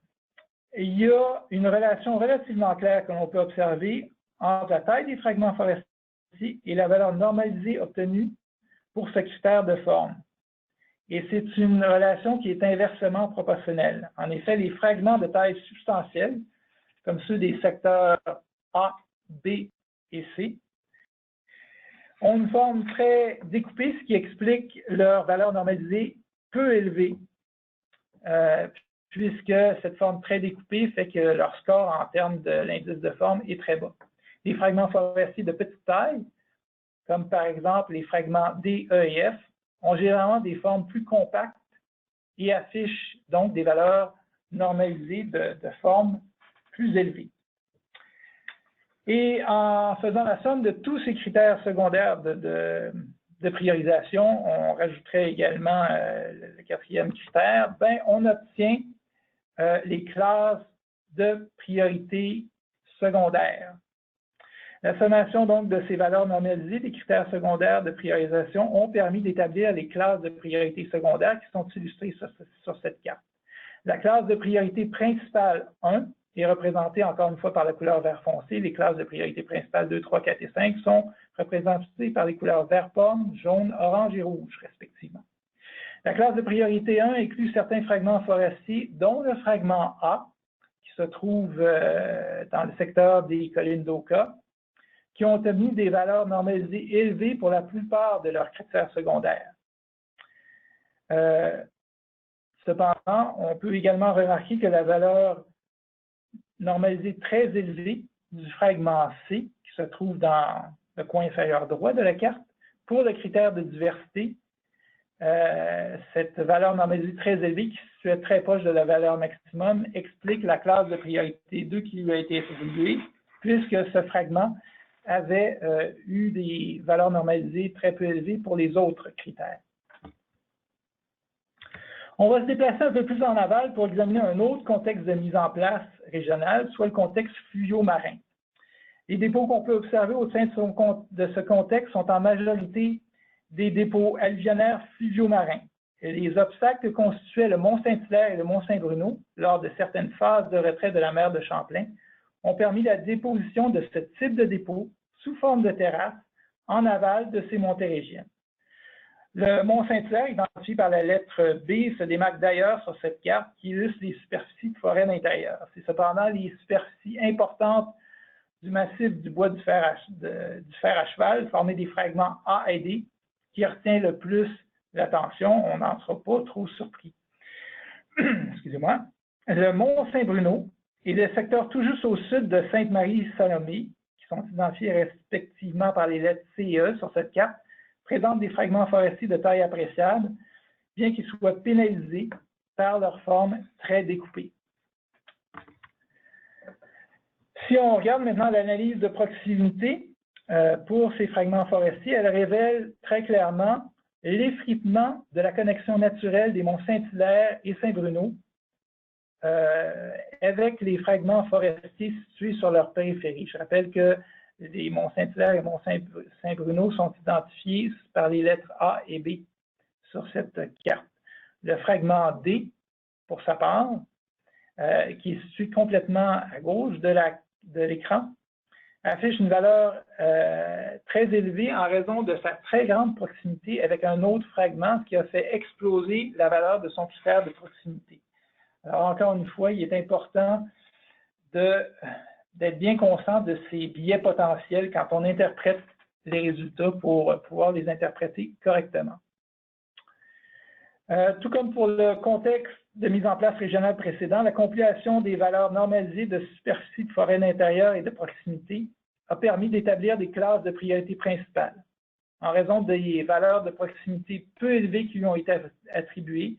il y a une relation relativement claire que l'on peut observer entre la taille des fragments forestiers et la valeur normalisée obtenue pour ce critère de forme. Et c'est une relation qui est inversement proportionnelle. En effet, les fragments de taille substantielle, comme ceux des secteurs A, B et C, ont une forme très découpée, ce qui explique leur valeur normalisée peu élevée, puisque cette forme très découpée fait que leur score en termes de l'indice de forme est très bas. Les fragments forestiers de petite taille, comme par exemple les fragments D, E et F, ont généralement des formes plus compactes et affichent donc des valeurs normalisées de forme plus élevées. Et en faisant la somme de tous ces critères secondaires de priorisation, on rajouterait également le quatrième critère, on obtient les classes de priorité secondaire. La sommation donc de ces valeurs normalisées des critères secondaires de priorisation ont permis d'établir les classes de priorité secondaire qui sont illustrées sur cette carte. La classe de priorité principale 1 est représentée encore une fois par la couleur vert foncé. Les classes de priorité principale 2, 3, 4 et 5 sont représentées par les couleurs vert pomme, jaune, orange et rouge respectivement. La classe de priorité 1 inclut certains fragments forestiers, dont le fragment A, qui se trouve dans le secteur des collines d'Oka, qui ont obtenu des valeurs normalisées élevées pour la plupart de leurs critères secondaires. Cependant, on peut également remarquer que la valeur normalisée très élevée du fragment C, qui se trouve dans le coin inférieur droit de la carte, pour le critère de diversité, cette valeur normalisée très élevée, qui se situait très proche de la valeur maximum, explique la classe de priorité 2 qui lui a été attribuée, puisque ce fragment avait eu des valeurs normalisées très peu élevées pour les autres critères. On va se déplacer un peu plus en aval pour examiner un autre contexte de mise en place régionale, soit le contexte fluvio-marin. Les dépôts qu'on peut observer au sein de ce contexte sont en majorité des dépôts alluvionnaires fluvio-marins. Les obstacles que constituaient le mont Saint-Hilaire et le mont Saint-Bruno lors de certaines phases de retrait de la mer de Champlain ont permis la déposition de ce type de dépôt sous forme de terrasse en aval de ces montérégiennes. Le mont Saint-Hilaire, identifié par la lettre B, se démarque d'ailleurs sur cette carte qui illustre les superficies de forêt d'intérieur. C'est cependant les superficies importantes du massif du bois du fer à cheval, formé des fragments A et D, qui retient le plus l'attention. On n'en sera pas trop surpris. Excusez-moi. Le mont Saint-Bruno et le secteur tout juste au sud de Sainte-Marie-Salomé, qui sont identifiés respectivement par les lettres C et E sur cette carte, présentent des fragments forestiers de taille appréciable, bien qu'ils soient pénalisés par leur forme très découpée. Si on regarde maintenant l'analyse de proximité pour ces fragments forestiers, elle révèle très clairement l'effritement de la connexion naturelle des monts Saint-Hilaire et Saint-Bruno avec les fragments forestiers situés sur leur périphérie. Je rappelle que les monts Saint-Hilaire et monts Saint-Bruno sont identifiés par les lettres A et B sur cette carte. Le fragment D, pour sa part, qui est situé complètement à gauche de l'écran, affiche une valeur très élevée en raison de sa très grande proximité avec un autre fragment, ce qui a fait exploser la valeur de son critère de proximité. Alors, encore une fois, il est important d'être bien conscient de ces biais potentiels quand on interprète les résultats pour pouvoir les interpréter correctement. Tout comme pour le contexte de mise en place régionale précédent, la compilation des valeurs normalisées de superficie de forêt d'intérieur et de proximité a permis d'établir des classes de priorité principale. En raison des valeurs de proximité peu élevées qui lui ont été attribuées,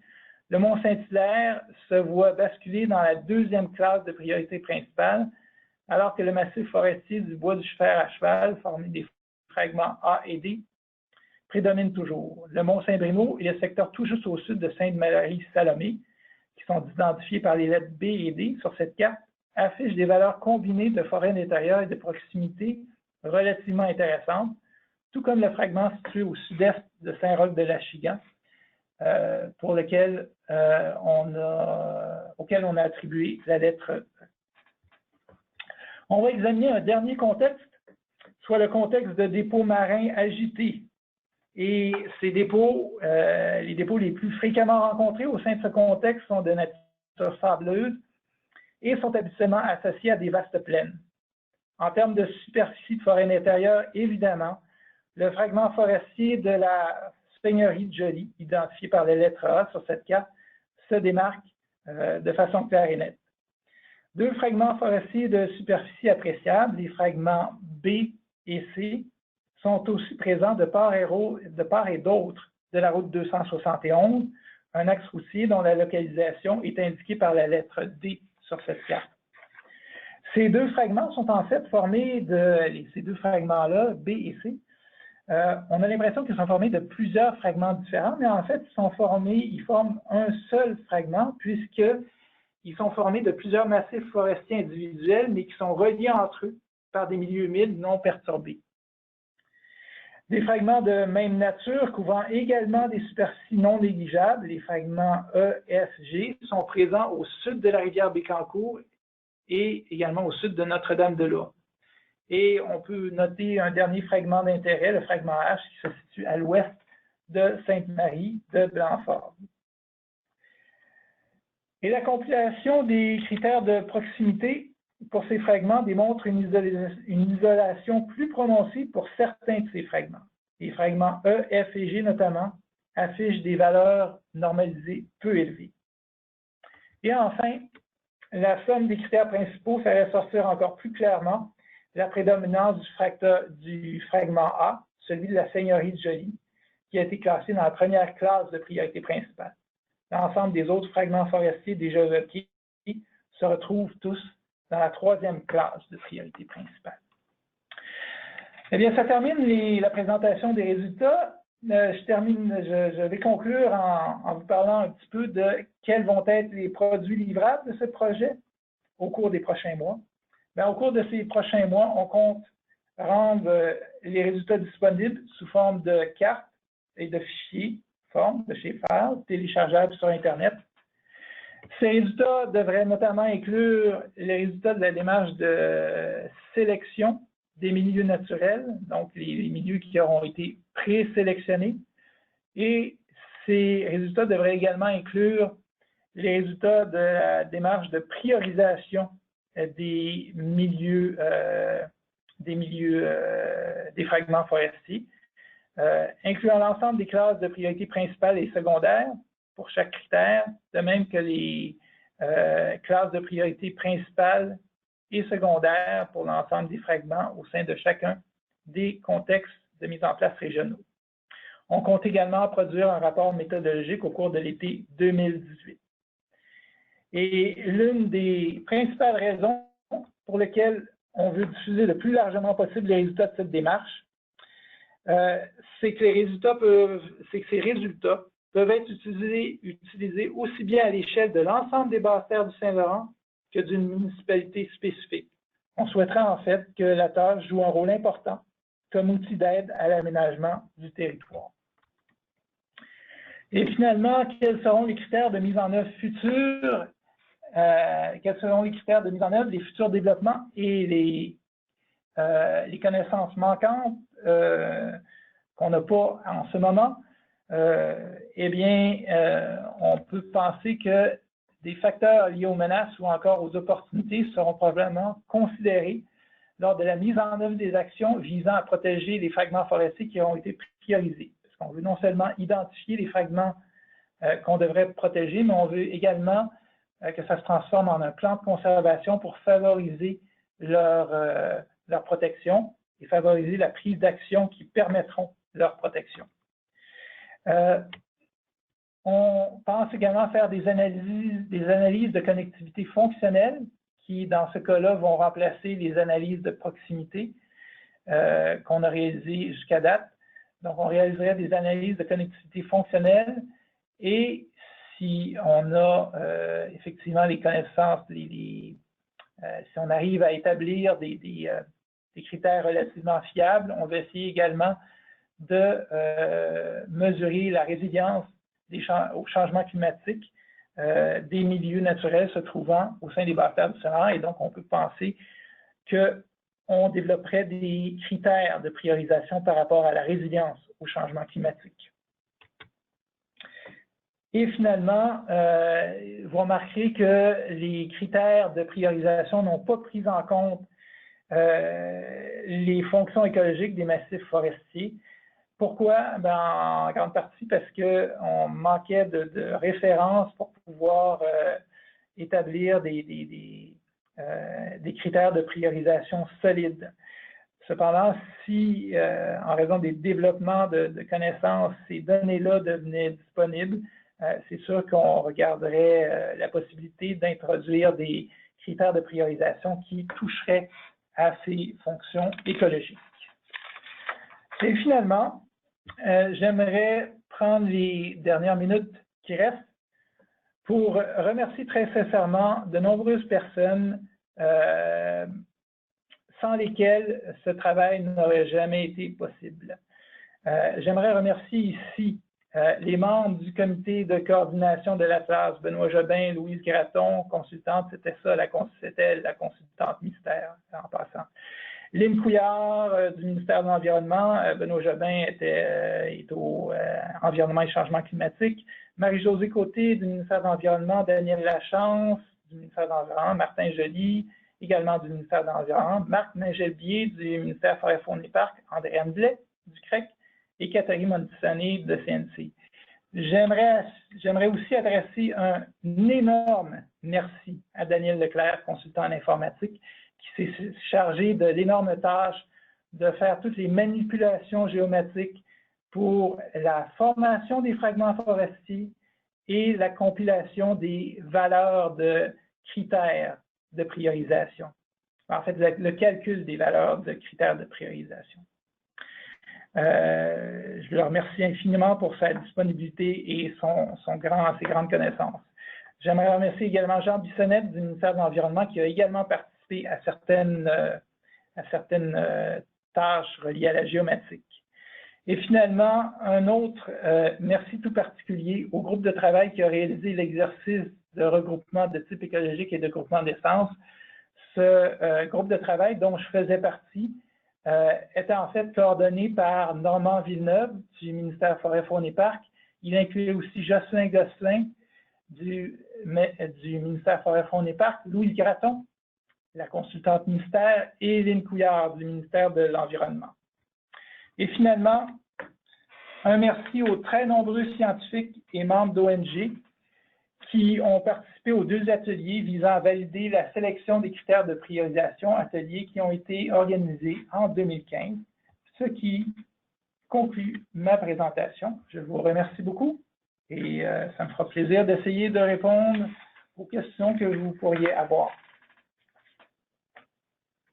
le mont Saint-Hilaire se voit basculer dans la deuxième classe de priorité principale, alors que le massif forestier du bois du fer à cheval, formé des fragments A et D, prédomine toujours. Le mont Saint-Bruno et le secteur tout juste au sud de Sainte-Marie-Salomé, qui sont identifiés par les lettres B et D sur cette carte, affichent des valeurs combinées de forêt d'intérieur et de proximité relativement intéressantes, tout comme le fragment situé au sud-est de Saint-Roch-de-l'Achigan, auquel on a attribué la lettre E. On va examiner un dernier contexte, soit le contexte de dépôts marins agités. Et ces dépôts, les dépôts les plus fréquemment rencontrés au sein de ce contexte sont de nature sableuse et sont habituellement associés à des vastes plaines. En termes de superficie de forêt d'intérieur, évidemment, le fragment forestier de la Seigneurie de Joly, identifié par les lettres A sur cette carte, se démarque de façon claire et nette. Deux fragments forestiers de superficie appréciable, les fragments B et C, sont aussi présents de part et d'autre de la route 271, un axe routier dont la localisation est indiquée par la lettre D sur cette carte. Ces deux fragments sont en fait formés ces deux fragments-là, B et C, on a l'impression qu'ils sont formés de plusieurs fragments différents, mais en fait, ils forment un seul fragment, puisqu'ils sont formés de plusieurs massifs forestiers individuels, mais qui sont reliés entre eux par des milieux humides non perturbés. Des fragments de même nature, couvrant également des superficies non négligeables, les fragments E, F, G, sont présents au sud de la rivière Bécancour et également au sud de Notre-Dame-de-Lourdes. Et on peut noter un dernier fragment d'intérêt, le fragment H, qui se situe à l'ouest de Sainte-Marie de Blanfort. Et la compilation des critères de proximité pour ces fragments démontre une isolation plus prononcée pour certains de ces fragments. Les fragments E, F et G notamment affichent des valeurs normalisées peu élevées. Et enfin, la somme des critères principaux fait ressortir encore plus clairement la prédominance du fragment A, celui de la Seigneurie de Joly, qui a été classé dans la première classe de priorité principale. L'ensemble des autres fragments forestiers déjà évoqués se retrouvent tous dans la troisième classe de priorité principale. Eh bien, ça termine la présentation des résultats. Je vais conclure en vous parlant un petit peu de quels vont être les produits livrables de ce projet au cours des prochains mois. Bien, au cours de ces prochains mois, on compte rendre les résultats disponibles sous forme de cartes et de fichiers, forme de chez FAR, téléchargeables sur Internet. Ces résultats devraient notamment inclure les résultats de la démarche de sélection des milieux naturels, donc les milieux qui auront été présélectionnés. Et ces résultats devraient également inclure les résultats de la démarche de priorisation des fragments forestiers, incluant l'ensemble des classes de priorité principale et secondaire pour chaque critère, de même que les classes de priorité principale et secondaire pour l'ensemble des fragments au sein de chacun des contextes de mise en place régionaux. On compte également produire un rapport méthodologique au cours de l'été 2018. Et l'une des principales raisons pour lesquelles on veut diffuser le plus largement possible les résultats de cette démarche, c'est que ces résultats peuvent être utilisés aussi bien à l'échelle de l'ensemble des basses terres du Saint-Laurent que d'une municipalité spécifique. On souhaiterait en fait que la tâche joue un rôle important comme outil d'aide à l'aménagement du territoire. Et finalement, quels seront les critères de mise en œuvre futurs? Quels seront les critères de mise en œuvre des futurs développements et les connaissances manquantes qu'on n'a pas en ce moment? Eh bien, on peut penser que des facteurs liés aux menaces ou encore aux opportunités seront probablement considérés lors de la mise en œuvre des actions visant à protéger les fragments forestiers qui ont été priorisés. Parce qu'on veut non seulement identifier les fragments qu'on devrait protéger, mais on veut également que ça se transforme en un plan de conservation pour favoriser leur protection et favoriser la prise d'actions qui permettront leur protection. On pense également faire des analyses de connectivité fonctionnelle qui, dans ce cas-là, vont remplacer les analyses de proximité qu'on a réalisées jusqu'à date. Donc, on réaliserait des analyses de connectivité fonctionnelle et si on a effectivement les connaissances, si on arrive à établir des critères relativement fiables, on va essayer également de mesurer la résilience au changement climatique des milieux naturels se trouvant au sein des basses terres du Saint-Laurent. Et donc, on peut penser qu'on développerait des critères de priorisation par rapport à la résilience au changement climatique. Et finalement, vous remarquerez que les critères de priorisation n'ont pas pris en compte les fonctions écologiques des massifs forestiers. Pourquoi? Ben, en grande partie parce qu'on manquait de références pour pouvoir établir des critères de priorisation solides. Cependant, si, en raison des développements de connaissances, ces données-là devenaient disponibles, c'est sûr qu'on regarderait la possibilité d'introduire des critères de priorisation qui toucheraient à ces fonctions écologiques. Et finalement, j'aimerais prendre les dernières minutes qui restent pour remercier très sincèrement de nombreuses personnes sans lesquelles ce travail n'aurait jamais été possible. J'aimerais remercier ici les membres du comité de coordination de l'Atlas, Benoît Jobin, Louise Graton, consultante, c'était la consultante mystère en passant. Lynn Couillard du ministère de l'Environnement, Benoît Jobin est au Environnement et Changement climatique, Marie-Josée Côté du ministère de l'Environnement, Daniel Lachance du ministère de l'Environnement, Martin Joly également du ministère de l'Environnement, Marc Ningelbier du ministère Forêt, Faune et Parcs, Andréane Blais du CREC et Catherine Montissani de CNC. J'aimerais aussi adresser un énorme merci à Daniel Leclerc, consultant en informatique, qui s'est chargé de l'énorme tâche de faire toutes les manipulations géométriques pour la formation des fragments forestiers et la compilation des valeurs de critères de priorisation. En fait, le calcul des valeurs de critères de priorisation. Je le remercie infiniment pour sa disponibilité et ses grandes connaissances. J'aimerais remercier également Jean Bissonnette du ministère de l'Environnement qui a également participé à certaines tâches reliées à la géométrique. Et finalement, un autre merci tout particulier au groupe de travail qui a réalisé l'exercice de regroupement de type écologique et de groupement d'essence. Ce groupe de travail dont je faisais partie était en fait coordonné par Normand Villeneuve du ministère Forêt, Faune et Parcs. Il incluait aussi Jocelyn Gosselin du ministère Forêt, Faune et Parcs, Louise Graton, la consultante mystère, et Lynn Couillard du ministère de l'Environnement. Et finalement, un merci aux très nombreux scientifiques et membres d'ONG qui ont participé aux 2 ateliers visant à valider la sélection des critères de priorisation, ateliers qui ont été organisés en 2015, ce qui conclut ma présentation. Je vous remercie beaucoup et ça me fera plaisir d'essayer de répondre aux questions que vous pourriez avoir.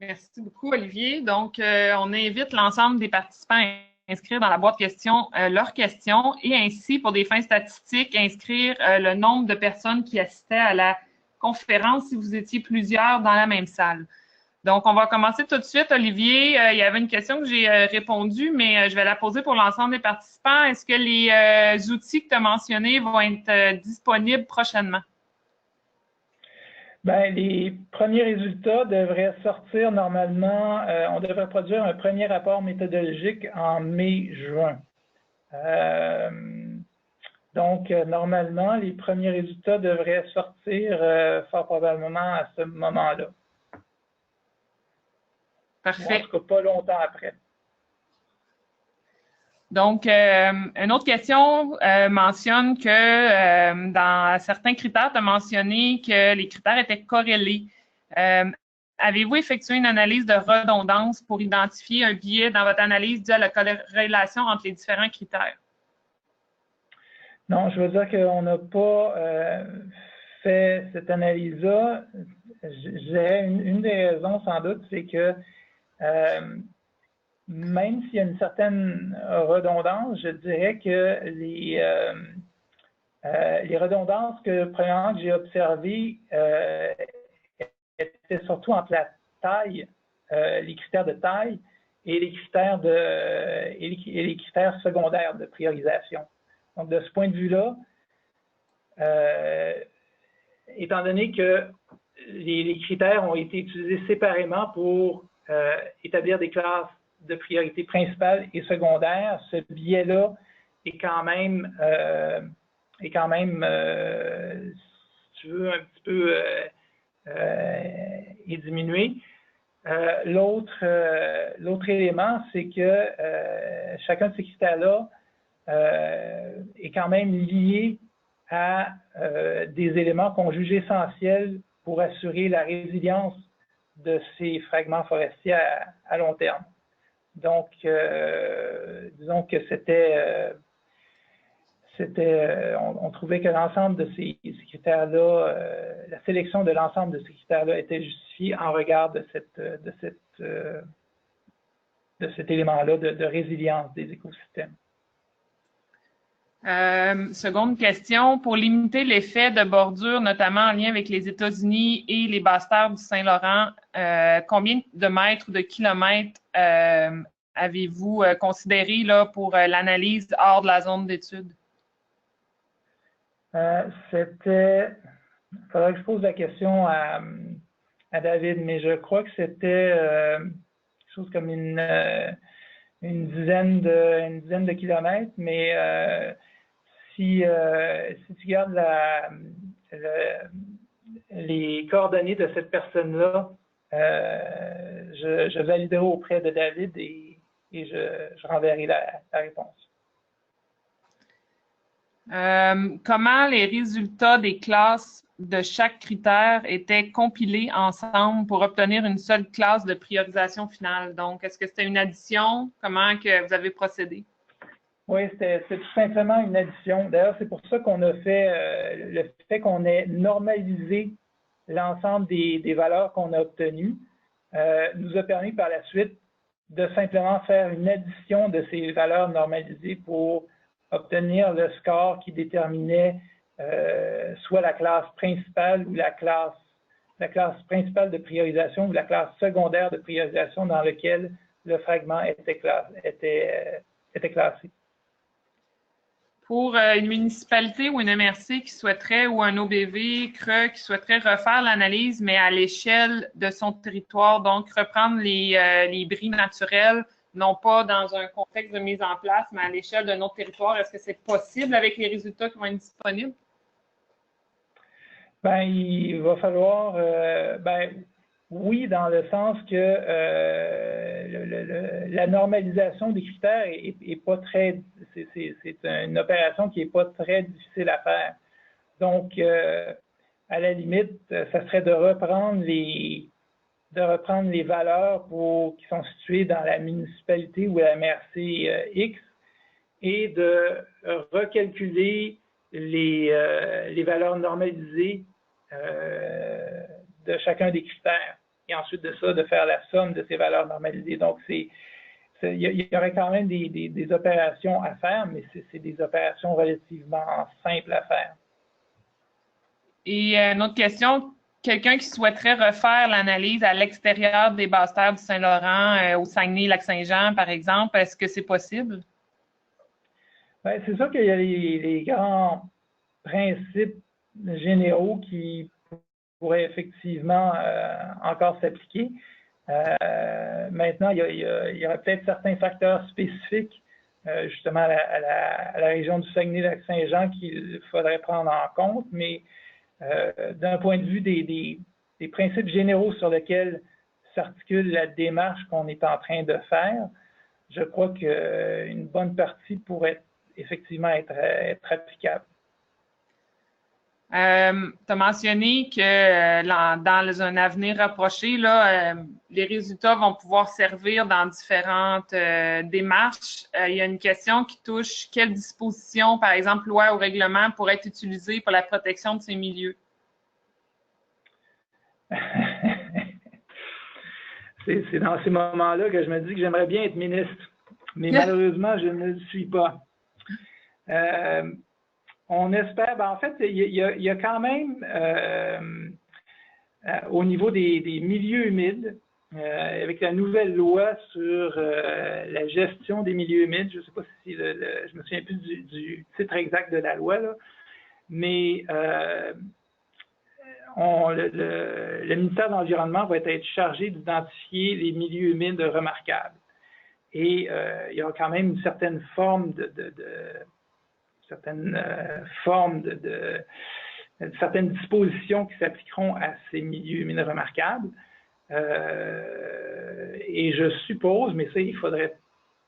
Merci beaucoup, Olivier. Donc, on invite l'ensemble des participants à inscrire dans la boîte questions leurs questions et ainsi, pour des fins statistiques, inscrire le nombre de personnes qui assistaient à la conférence si vous étiez plusieurs dans la même salle. Donc, on va commencer tout de suite. Olivier, il y avait une question que j'ai répondu, mais je vais la poser pour l'ensemble des participants. Est-ce que les outils que tu as mentionnés vont être disponibles prochainement? Bien, les premiers résultats devraient sortir normalement. On devrait produire un premier rapport méthodologique en mai-juin. Donc, normalement, les premiers résultats devraient sortir fort probablement à ce moment-là. Parfait. En tout cas, pas longtemps après. Donc, une autre question mentionne que dans certains critères, tu as mentionné que les critères étaient corrélés. Avez-vous effectué une analyse de redondance pour identifier un biais dans votre analyse dû à la corrélation entre les différents critères? Non, je veux dire qu'on n'a pas fait cette analyse-là. Une des raisons, sans doute, c'est que même s'il y a une certaine redondance, je dirais que les redondances que j'ai observées étaient surtout entre la taille, les critères de taille et les critères secondaires de priorisation. Donc, de ce point de vue-là, étant donné que les critères ont été utilisés séparément pour établir des classes de priorité principale et secondaire, ce biais-là est quand même, si tu veux, un petit peu est diminué. L'autre élément, c'est que chacun de ces critères-là est quand même lié à des éléments qu'on juge essentiels pour assurer la résilience de ces fragments forestiers à long terme. Donc, disons que on trouvait que l'ensemble de ces critères-là, la sélection de l'ensemble de ces critères-là était justifiée en regard de cet élément-là de résilience des écosystèmes. Seconde question, pour limiter l'effet de bordure, notamment en lien avec les États-Unis et les basses-terres du Saint-Laurent, combien de mètres ou de kilomètres avez-vous considéré là, pour l'analyse hors de la zone d'étude? Il faudrait que je pose la question à David, mais je crois que c'était quelque chose comme une dizaine de kilomètres, mais si tu gardes les coordonnées de cette personne-là, je validerai auprès de David et je renverrai la réponse. Comment les résultats des classes de chaque critère étaient compilés ensemble pour obtenir une seule classe de priorisation finale? Donc, est-ce que c'était une addition? Comment que vous avez procédé? Oui, c'est tout simplement une addition. D'ailleurs, c'est pour ça qu'on a fait le fait qu'on ait normalisé l'ensemble des valeurs qu'on a obtenues nous a permis par la suite de simplement faire une addition de ces valeurs normalisées pour obtenir le score qui déterminait soit la classe principale ou la classe principale de priorisation ou la classe secondaire de priorisation dans laquelle le fragment était classé. Pour une municipalité ou une MRC qui souhaiterait, ou un OBV, CRE, qui souhaiterait refaire l'analyse, mais à l'échelle de son territoire, donc reprendre les bris naturels, non pas dans un contexte de mise en place, mais à l'échelle de notre territoire, est-ce que c'est possible avec les résultats qui vont être disponibles? Ben, il va falloir, oui, dans le sens que la normalisation des critères est pas très, c'est une opération qui est pas très difficile à faire. Donc, à la limite, ça serait de reprendre les valeurs qui sont situées dans la municipalité ou la MRC X et de recalculer les valeurs normalisées de chacun des critères. Et ensuite de ça, de faire la somme de ces valeurs normalisées. Donc, y aurait quand même des opérations à faire, mais c'est des opérations relativement simples à faire. Et une autre question, quelqu'un qui souhaiterait refaire l'analyse à l'extérieur des basses terres du Saint-Laurent, au Saguenay-Lac-Saint-Jean, par exemple, est-ce que c'est possible? Ben, c'est sûr qu'il y a les grands principes généraux qui pourraient effectivement encore s'appliquer. Maintenant, il y aurait peut-être certains facteurs spécifiques justement à la région du Saguenay-Lac-Saint-Jean qu'il faudrait prendre en compte, mais d'un point de vue des principes généraux sur lesquels s'articule la démarche qu'on est en train de faire, je crois qu'une bonne partie pourrait effectivement être applicable. Tu as mentionné que dans un avenir rapproché, là, les résultats vont pouvoir servir dans différentes démarches. Il y a une question qui touche quelles dispositions, par exemple, loi ou règlement, pourraient être utilisées pour la protection de ces milieux? C'est dans ces moments-là que je me dis que j'aimerais bien être ministre, mais malheureusement, je ne le suis pas. On espère, ben en fait, il y a quand même, au niveau des milieux humides, avec la nouvelle loi sur la gestion des milieux humides, je ne sais pas si je me souviens plus du titre exact de la loi, là, mais le ministère de l'Environnement va être chargé d'identifier les milieux humides remarquables. Et il y aura quand même une certaine forme certaines dispositions qui s'appliqueront à ces milieux humides remarquables. Et je suppose, mais ça, il faudrait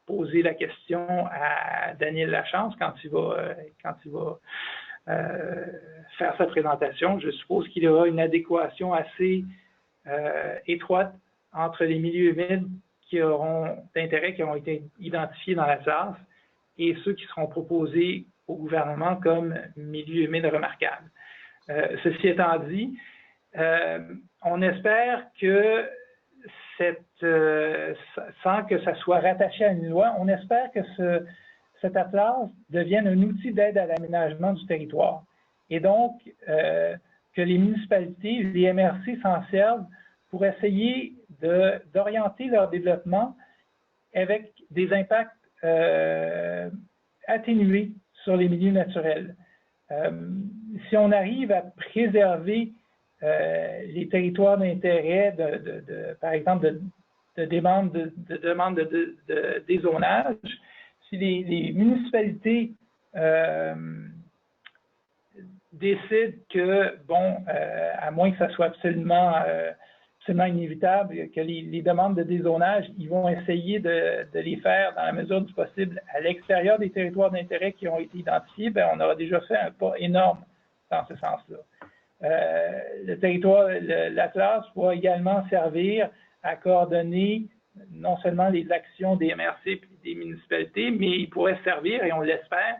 poser la question à Daniel Lachance quand il va faire sa présentation. Je suppose qu'il y aura une adéquation assez étroite entre les milieux humides qui auront d'intérêt, qui ont été identifiés dans la SARS, et ceux qui seront proposés au gouvernement comme milieux humides remarquables. Ceci étant dit, on espère que sans que ça soit rattaché à une loi, on espère que cet atlas devienne un outil d'aide à l'aménagement du territoire. Et donc, que les municipalités, les MRC s'en servent pour essayer d'orienter leur développement avec des impacts atténués sur les milieux naturels. Si on arrive à préserver les territoires d'intérêt, par exemple, de demande de dézonage, si les municipalités décident que, bon, à moins que ça soit absolument inévitable, que les demandes de dézonage, ils vont essayer de les faire dans la mesure du possible à l'extérieur des territoires d'intérêt qui ont été identifiés, bien, on aura déjà fait un pas énorme dans ce sens-là. L'Atlas pourra également servir à coordonner non seulement les actions des MRC et des municipalités, mais il pourrait servir, et on l'espère,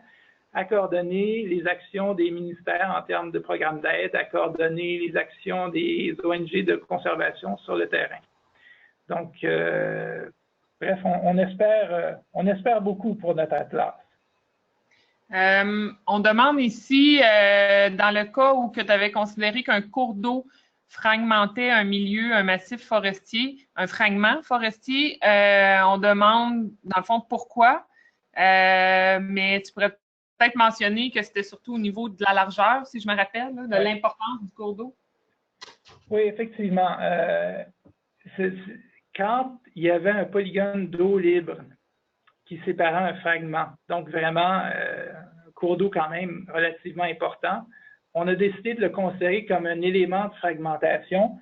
à coordonner les actions des ministères en termes de programmes d'aide, à coordonner les actions des ONG de conservation sur le terrain. Donc, bref, on espère beaucoup pour notre Atlas. On demande ici, dans le cas où tu avais considéré qu'un cours d'eau fragmentait un milieu, un massif forestier, un fragment forestier, on demande, dans le fond, pourquoi, mais tu pourrais peut-être mentionner que c'était surtout au niveau de la largeur, si je me rappelle, là, de l'importance du cours d'eau. Oui, effectivement. Quand il y avait un polygone d'eau libre qui séparait un fragment, donc vraiment un cours d'eau quand même relativement important, on a décidé de le considérer comme un élément de fragmentation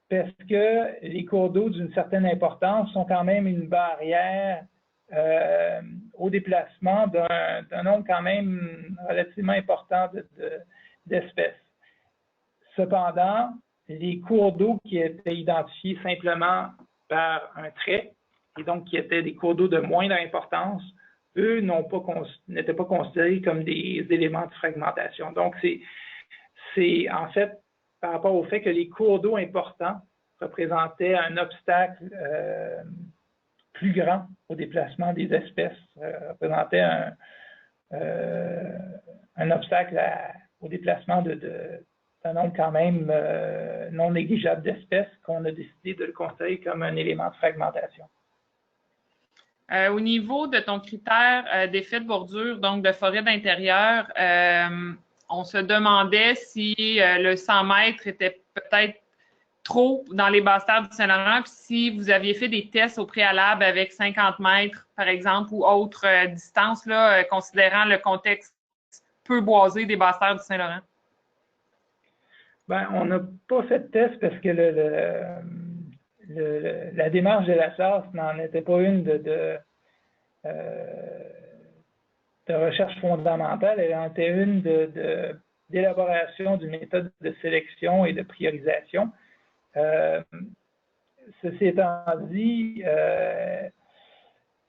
parce que les cours d'eau d'une certaine importance sont quand même une barrière au déplacement d'un nombre quand même relativement important d'espèces. Cependant, les cours d'eau qui étaient identifiés simplement par un trait, et donc qui étaient des cours d'eau de moindre importance, eux n'étaient pas considérés comme des éléments de fragmentation. Donc, c'est en fait par rapport au fait que les cours d'eau importants représentaient un obstacle plus grand au déplacement des espèces, représentait un obstacle au déplacement d'un nombre quand même non négligeable d'espèces qu'on a décidé de le considérer comme un élément de fragmentation. Au niveau de ton critère d'effet de bordure, donc de forêt d'intérieur, on se demandait si le 100 mètres était peut-être trop dans les basses terres du Saint-Laurent, puis si vous aviez fait des tests au préalable avec 50 mètres, par exemple, ou autre distance, là, considérant le contexte peu boisé des basses terres du Saint-Laurent. Ben, on n'a pas fait de test parce que la démarche de la SARS n'en était pas une de recherche fondamentale, elle en était une d'élaboration d'une méthode de sélection et de priorisation. Ceci étant dit,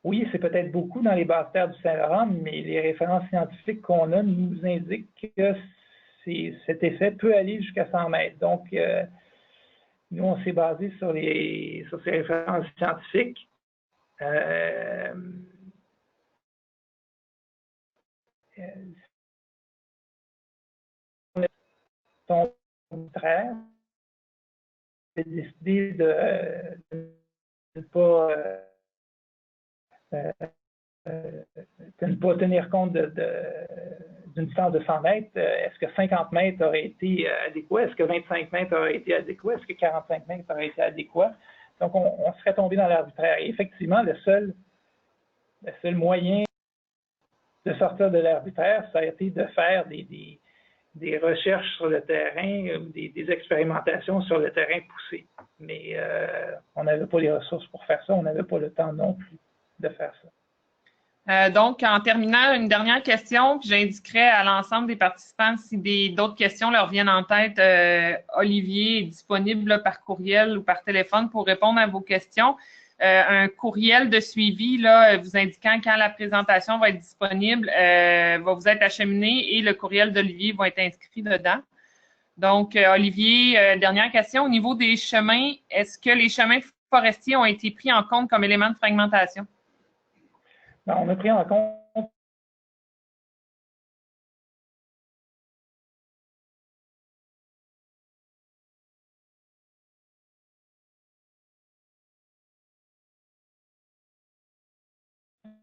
oui, c'est peut-être beaucoup dans les basses terres du Saint-Laurent, mais les références scientifiques qu'on a nous indiquent que cet effet peut aller jusqu'à 100 mètres. Donc, nous, on s'est basé sur ces références scientifiques. Son contraire, c'est décidé de ne pas tenir compte d'une distance de 100 mètres. Est-ce que 50 mètres aurait été adéquat? Est-ce que 25 mètres aurait été adéquat? Est-ce que 45 mètres aurait été adéquat? Donc, on serait tombé dans l'arbitraire. Et effectivement, le seul moyen de sortir de l'arbitraire, ça a été de faire des recherches sur le terrain, des expérimentations sur le terrain poussé. Mais on n'avait pas les ressources pour faire ça, on n'avait pas le temps non plus de faire ça. Donc, en terminant, une dernière question, puis j'indiquerai à l'ensemble des participants si d'autres questions leur viennent en tête. Olivier est disponible là, par courriel ou par téléphone pour répondre à vos questions. Un courriel de suivi là, vous indiquant quand la présentation va être disponible va vous être acheminé et le courriel d'Olivier va être inscrit dedans. Donc, Olivier, dernière question. Au niveau des chemins, est-ce que les chemins forestiers ont été pris en compte comme élément de fragmentation? Ben, on a pris en compte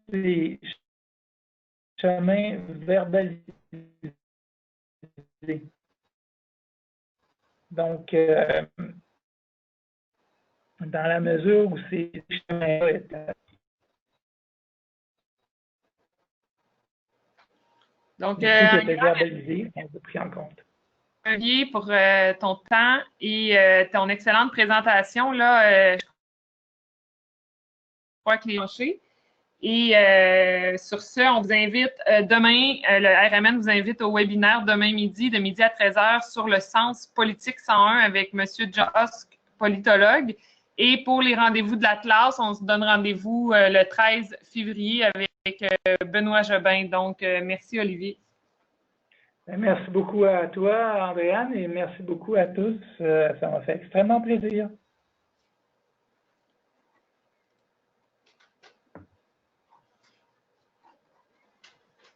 les chemins verbalisés. Donc, dans la mesure où ces chemins-là étaient... Donc, qui étaient verbalisés, on a pris en compte. Olivier, pour ton temps et ton excellente présentation, là, je crois que les marchés. Et sur ce, on vous invite demain, le RMN vous invite au webinaire demain midi, de midi à 13h, sur le sens politique 101 avec M. Josk, politologue. Et pour les rendez-vous de la classe, on se donne rendez-vous le 13 février avec Benoît Jobin. Donc, merci Olivier. Merci beaucoup à toi, Andréane, et merci beaucoup à tous. Ça m'a fait extrêmement plaisir.